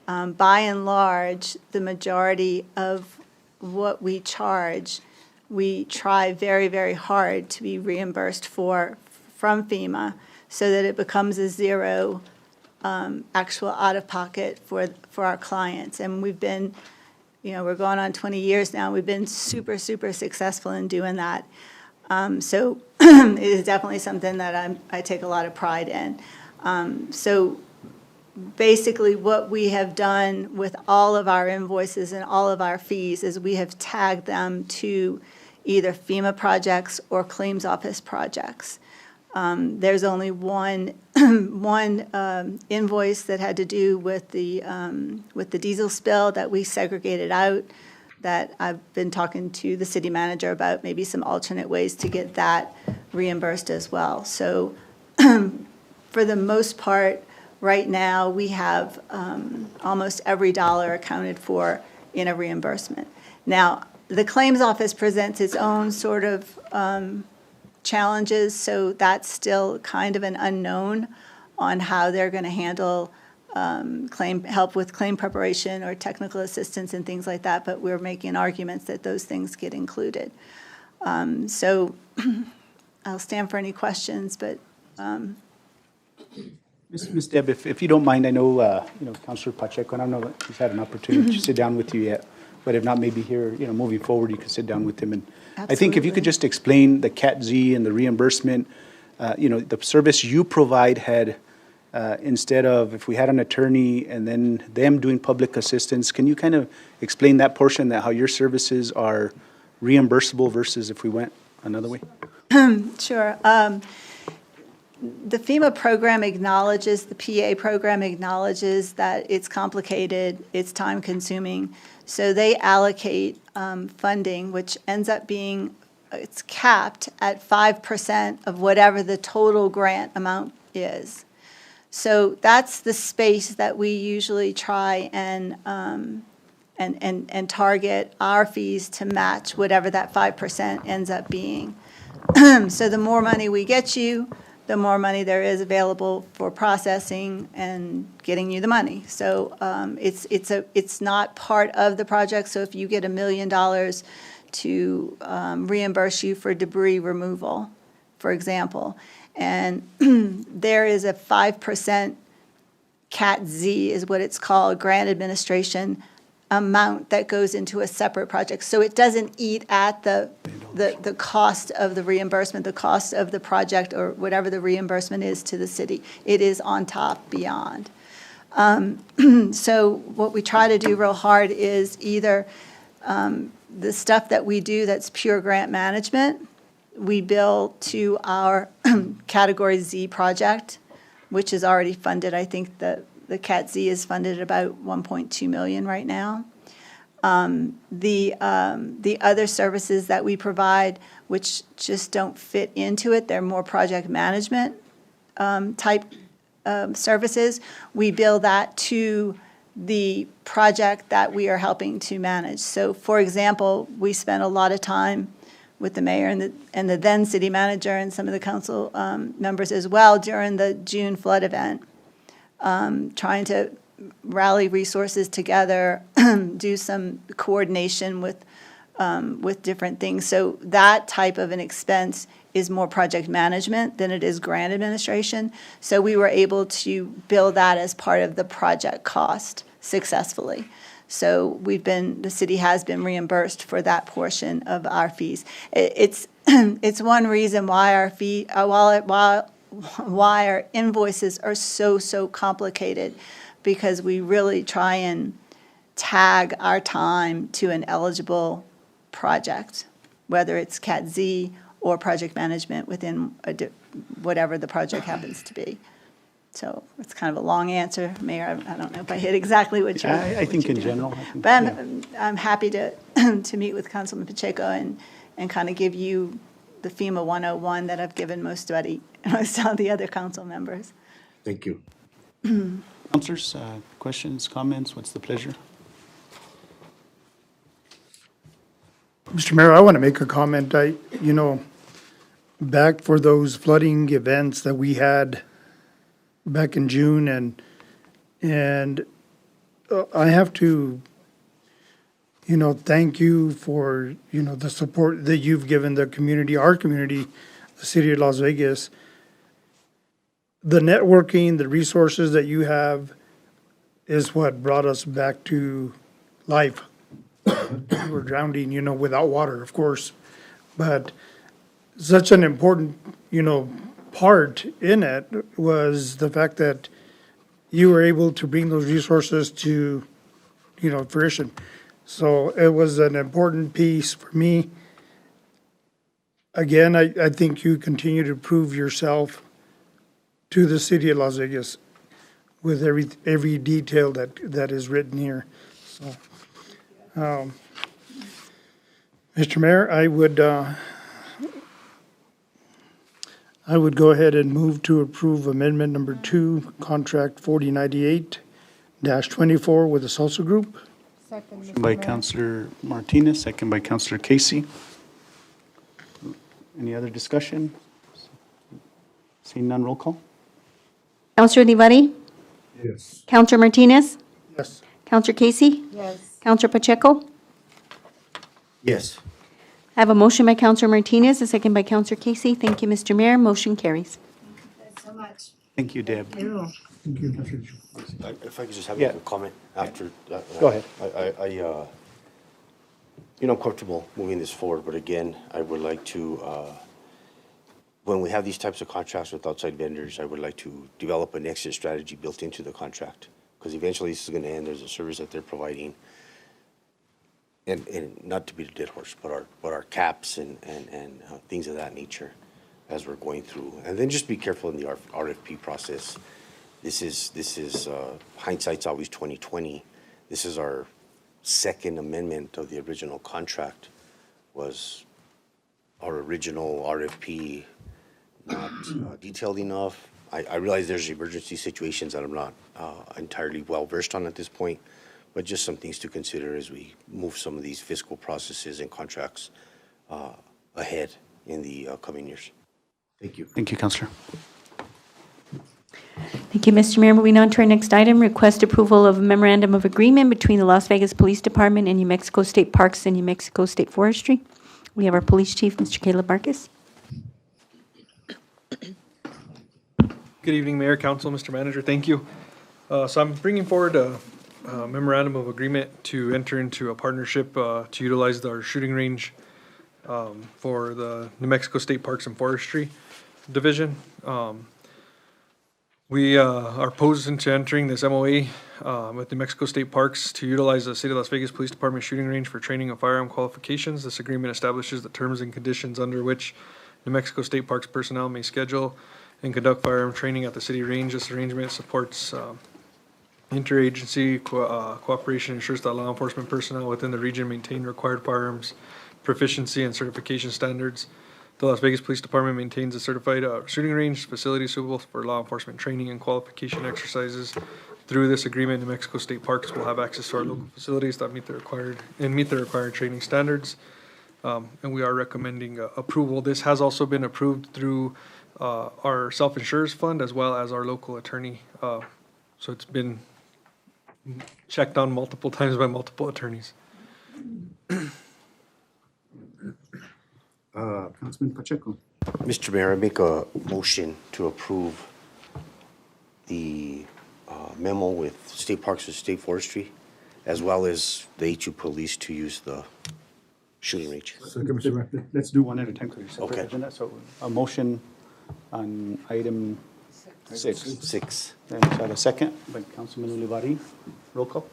by and large, the majority of what we charge, we try very, very hard to be reimbursed from FEMA so that it becomes a zero actual out-of-pocket for our clients. And we've been, we're going on 20 years now. We've been super, super successful in doing that. So it is definitely something that I take a lot of pride in. So basically what we have done with all of our invoices and all of our fees is we have tagged them to either FEMA projects or claims office projects. There's only one invoice that had to do with the diesel spill that we segregated out, that I've been talking to the city manager about maybe some alternate ways to get that reimbursed as well. So for the most part, right now, we have almost every dollar accounted for in a reimbursement. Now, the claims office presents its own sort of challenges, so that's still kind of an unknown on how they're going to handle help with claim preparation or technical assistance and things like that, but we're making arguments that those things get included. So I'll stand for any questions, but Ms. Deb, if you don't mind, I know, Councilor Pacheco, and I don't know if he's had an opportunity to sit down with you yet, but if not, maybe here, moving forward, you can sit down with him. And I think if you could just explain the CAT-Z and the reimbursement, the service you provide had instead of if we had an attorney and then them doing public assistance. Can you kind of explain that portion, that how your services are reimbursable versus if we went another way? Sure. The FEMA program acknowledges, the PA program acknowledges that it's complicated, it's time-consuming. So they allocate funding, which ends up being, it's capped at 5% of whatever the total grant amount is. So that's the space that we usually try and target our fees to match whatever that 5% ends up being. So the more money we get you, the more money there is available for processing and getting you the money. So it's not part of the project. So if you get $1 million to reimburse you for debris removal, for example, and there is a 5% CAT Z is what it's called, grant administration amount that goes into a separate project. So it doesn't eat at the cost of the reimbursement, the cost of the project, or whatever the reimbursement is to the city. It is on top, beyond. So what we try to do real hard is either the stuff that we do that's pure grant management, we bill to our Category Z project, which is already funded. I think the CAT Z is funded at about 1.2 million right now. The other services that we provide, which just don't fit into it, they're more project management type services. We bill that to the project that we are helping to manage. So, for example, we spent a lot of time with the mayor and the then city manager and some of the council members as well during the June flood event, trying to rally resources together, do some coordination with different things. So that type of an expense is more project management than it is grant administration. So we were able to bill that as part of the project cost successfully. So the city has been reimbursed for that portion of our fees. It's one reason why why our invoices are so complicated, because we really try and tag our time to an eligible project, whether it's CAT Z or project management within whatever the project happens to be. So it's kind of a long answer, Mayor. I don't know if I hit exactly what you're I think in general. But I'm happy to meet with Councilman Pacheco and kind of give you the FEMA 101 that I've given most of the other council members. Thank you. Councilors, questions, comments? What's the pleasure? Mr. Mayor, I want to make a comment. Back for those flooding events that we had back in June, and I have to, thank you for, the support that you've given the community, our community, the city of Las Vegas. The networking, the resources that you have is what brought us back to life. We were drowning, without water, of course, but such an important, part in it was the fact that you were able to bring those resources to, fruition. So it was an important piece for me. Again, I think you continue to prove yourself to the city of Las Vegas with every detail that is written here. So, Mr. Mayor, I would go ahead and move to approve amendment number 2, contract 4098-24 with the Salsa Group. Second, Mr. By Mayor. Councilor Martinez, second by Councilor Casey. Any other discussion? Seeing none, roll call. Counselor Olivari? Yes. Counselor Martinez? Yes. Counselor Casey? Yes. Counselor Pacheco? Yes. I have a motion by Counselor Martinez, a second by Counselor Casey. Thank you, Mr. Mayor. Motion carries. Thanks so much. Thank you, Deb. Thank you, Mr. If I could just have Yeah. a comment after that. Go ahead. I'm comfortable moving this forward, but again, I would like to when we have these types of contracts with outside vendors, I would like to develop an exit strategy built into the contract. Because eventually this is going to end, there's a service that they're providing. And not to beat a dead horse, but our caps and things of that nature as we're going through. And then just be careful in the RFP process. This is hindsight's always 2020. This is our second amendment of the original contract. Was our original RFP not detailed enough? I realize there's emergency situations that I'm not entirely well versed on at this point, but just some things to consider as we move some of these fiscal processes and contracts ahead in the coming years. Thank you. Thank you, Councillor. Thank you, Mr. Mayor. Moving on to our next item, request approval of a memorandum of agreement between the Las Vegas Police Department and New Mexico State Parks and New Mexico State Forestry. We have our police chief, Mr. Caleb Marcus. Good evening, Mayor, Council, Mr. Manager. Thank you. So I'm bringing forward a memorandum of agreement to enter into a partnership to utilize our shooting range for the New Mexico State Parks and Forestry Division. We are opposed into entering this MOA with New Mexico State Parks to utilize the City of Las Vegas Police Department shooting range for training and firearm qualifications. This agreement establishes the terms and conditions under which New Mexico State Parks personnel may schedule and conduct firearm training at the city range. This arrangement supports interagency cooperation, ensures that law enforcement personnel within the region maintain required firearms proficiency and certification standards. The Las Vegas Police Department maintains a certified shooting range facility suitable for law enforcement training and qualification exercises. Through this agreement, New Mexico State Parks will have access to our local facilities that meet the required training standards. And we are recommending approval. This has also been approved through our self-insurance fund as well as our local attorney. So it's been checked on multiple times by multiple attorneys. Councilman Pacheco. Mr. Mayor, I make a motion to approve the memo with State Parks and State Forestry, as well as the HU Police to use the shooting range. Let's do one at a time, please. Okay. So a motion on item 6. 6. And so a second by Councilman Olivari. Roll call.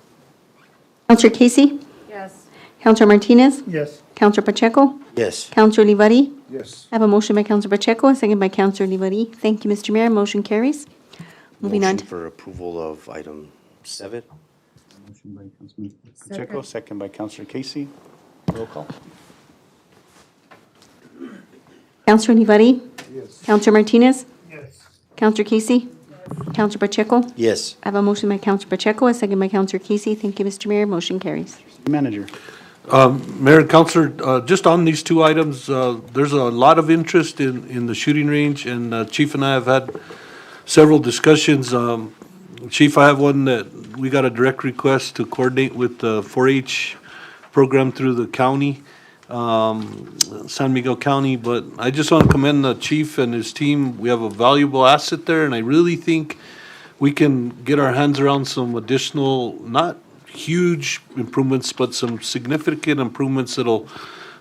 Counselor Casey? Yes. Counselor Martinez? Yes. Counselor Pacheco? Yes. Counselor Olivari? Yes. I have a motion by Counselor Pacheco, a second by Counselor Olivari. Thank you, Mr. Mayor. Motion carries. Moving on Motion for approval of item 7. Motion by Councilman Pacheco, second by Councilor Casey. Roll call. Counselor Olivari? Yes. Counselor Martinez? Yes. Counselor Casey? Counselor Pacheco? Yes. I have a motion by Counselor Pacheco, a second by Counselor Casey. Thank you, Mr. Mayor. Motion carries. Manager. Mayor and Councilor, just on these two items, there's a lot of interest in the shooting range, and Chief and I have had several discussions. Chief, I have one that we got a direct request to coordinate with the 4-H program through the county, San Miguel County, but I just want to commend the chief and his team. We have a valuable asset there, and I really think we can get our hands around some additional, not huge improvements, but some significant improvements that'll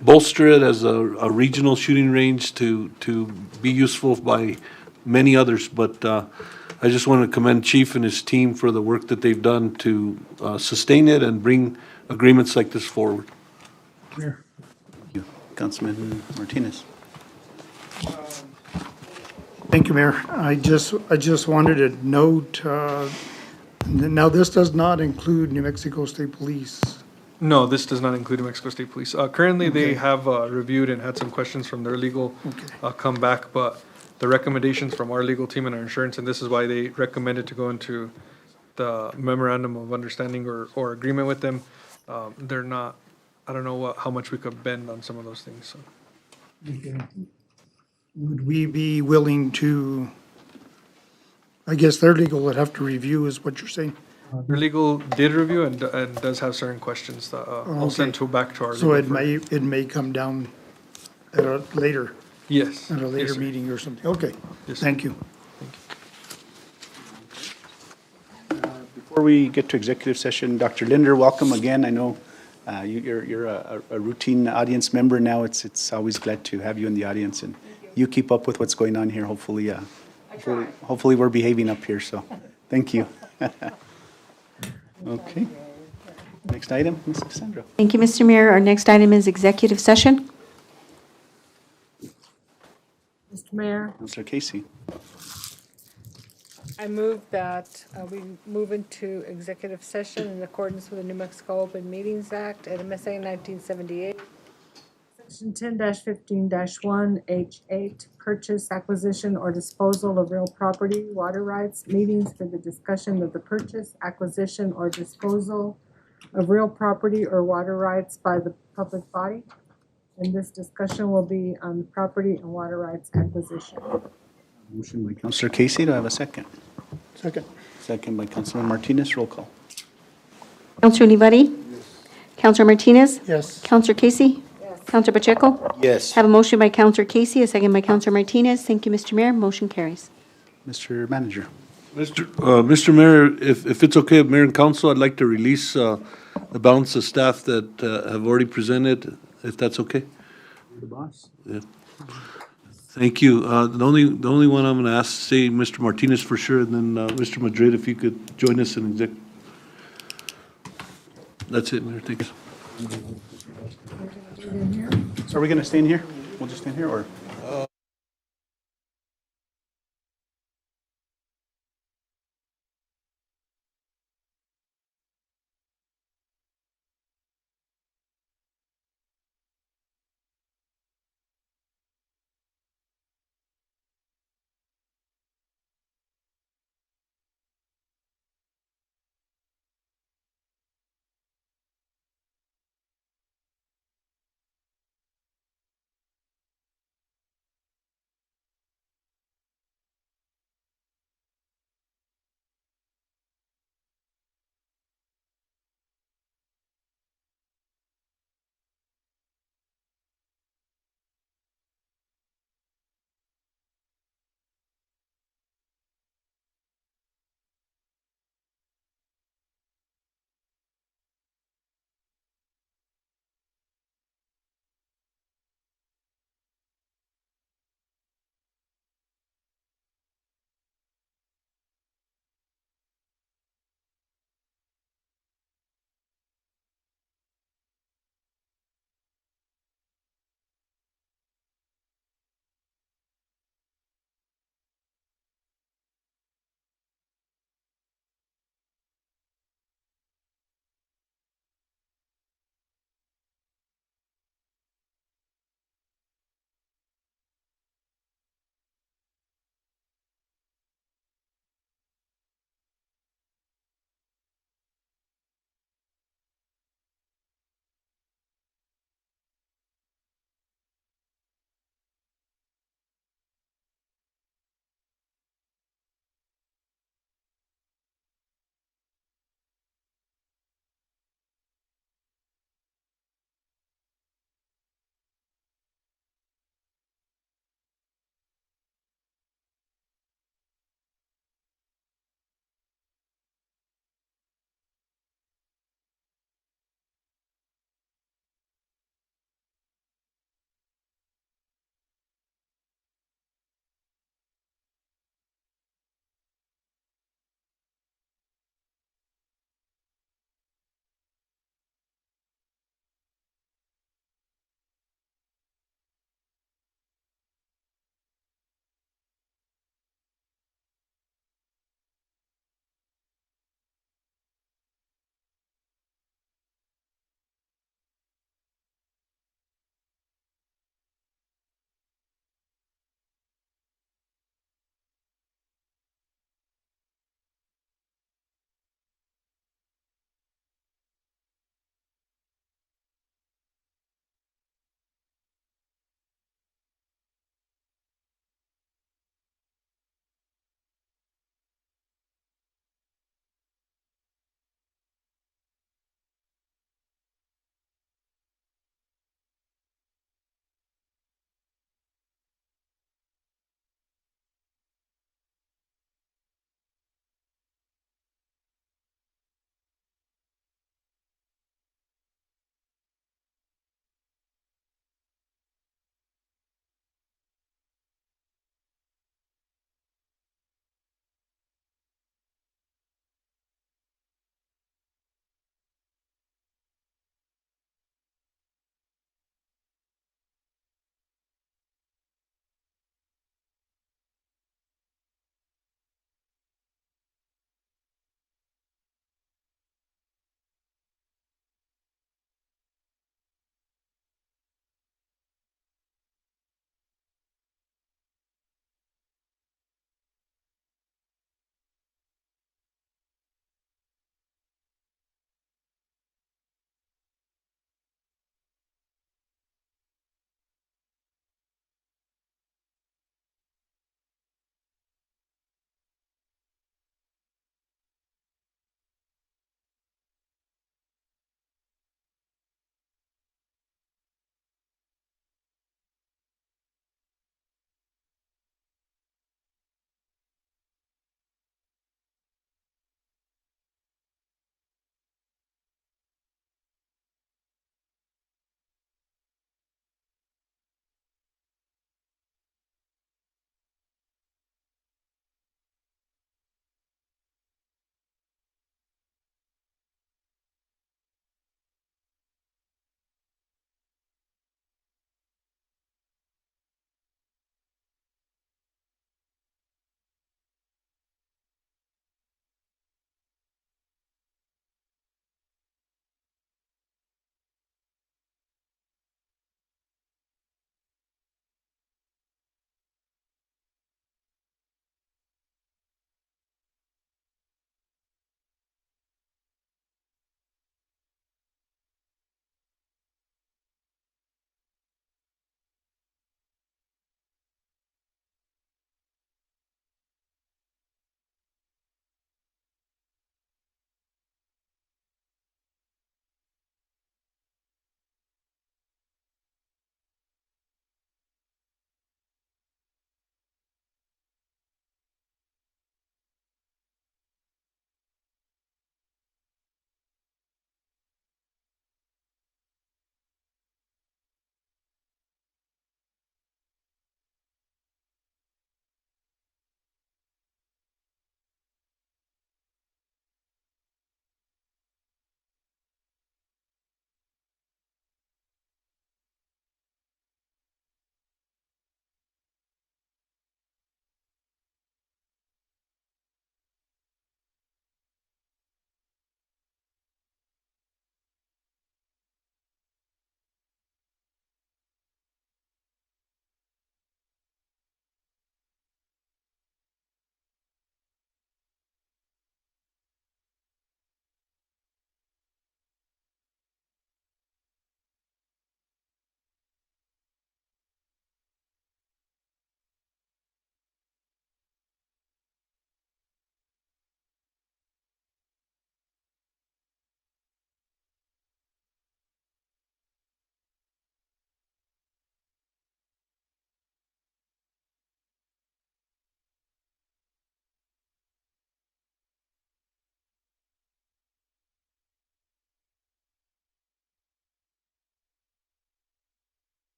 bolster it as a regional shooting range to be useful by many others. But I just want to commend Chief and his team for the work that they've done to sustain it and bring agreements like this forward. Thank you. Councilman Martinez. Thank you, Mayor. I just wanted to note, now this does not include New Mexico State Police. No, this does not include New Mexico State Police. Currently, they Okay. have reviewed and had some questions from their legal come back, but the recommendations from our legal team and our insurance, and this is why they recommended to go into the memorandum of understanding or agreement with them. They're not, I don't know how much we could bend on some of those things, so. Okay. Would we be willing to, I guess their legal would have to review is what you're saying? Their legal did review and does have certain questions that I'll send back to our So legal it firm. may come down at a later. Yes. At a Yes, later sir. meeting or something. Okay. Yes, sir. Thank you. Before we get to executive session, Dr. Linder, welcome again. I know you're a routine audience member now. It's always glad to have you in the audience, and you keep up with what's going on here. Hopefully we're behaving up here, so, thank you. Okay. Next item, Ms. Cassandra. Thank you, Mr. Mayor. Our next item is executive session. Mr. Mayor, Counselor Casey. I move that we move into executive session in accordance with the New Mexico Open Meetings Act at MSA 1978. Section 10-15-1, H8, purchase, acquisition, or disposal of real property, water rights, meetings for the discussion of the purchase, acquisition, or disposal of real property or water rights by the public body. And this discussion will be on property and water rights acquisition. Motion by Counselor Casey, do I have a second? Second. Second by Councilman Martinez, roll call. Counselor Olivari? Counselor Martinez? Yes. Counselor Casey? Counselor Pacheco? Yes. Have a motion by Counselor Casey, a second by Counselor Martinez. Thank you, Mr. Mayor. Motion carries. Mr. Manager. Mr. Mayor, if it's okay with Mayor and Council, I'd like to release the balance of staff that have already presented, if that's okay. The boss. Yeah. Thank you. The only one I'm going to ask, say Mr. Martinez for sure, and then Mr. Madrid, if you could join us in exec. That's it, Mayor. Thanks. So are we going to stay in here? We'll just stay in here, or?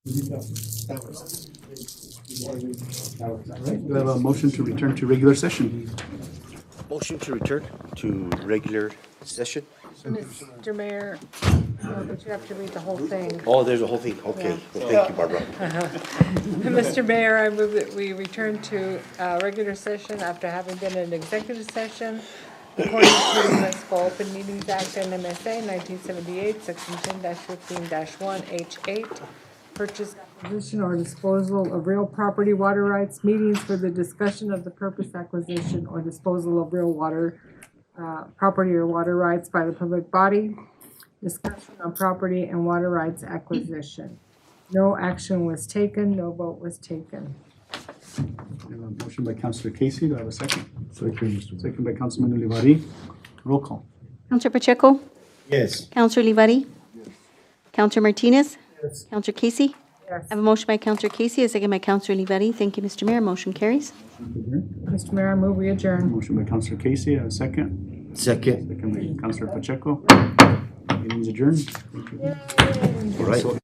All right, do I have a motion to return to regular session? Motion to return to regular session? Mr. Mayor, but you have to read the whole thing. Oh, there's a whole thing, okay. Well, thank you, Barbara. Mr. Mayor, I move that we return to regular session after having been in executive session according to the Municipal Open Meetings Act NMSA 1978, Section 10-15-1 H8, purchase, acquisition, or disposal of real property water rights, meetings for the discussion of the purpose, acquisition, or disposal of real water property or water rights by the public body, discussion on property and water rights acquisition. No action was taken, no vote was taken. We have a motion by Councilor Casey, do I have a second? Second by Councilman Olivari. Roll call. Counselor Pacheco? Yes. Counselor Olivari? Counselor Martinez? Yes. Counselor Casey? Yes. I have a motion by Counselor Casey, a second by Counselor Olivari. Thank you, Mr. Mayor. Motion carries. Mr. Mayor, I move we adjourn. Motion by Councilor Casey, I have a second. Second. Second by Councilor Pacheco. Meeting's adjourned. Thank you. All right.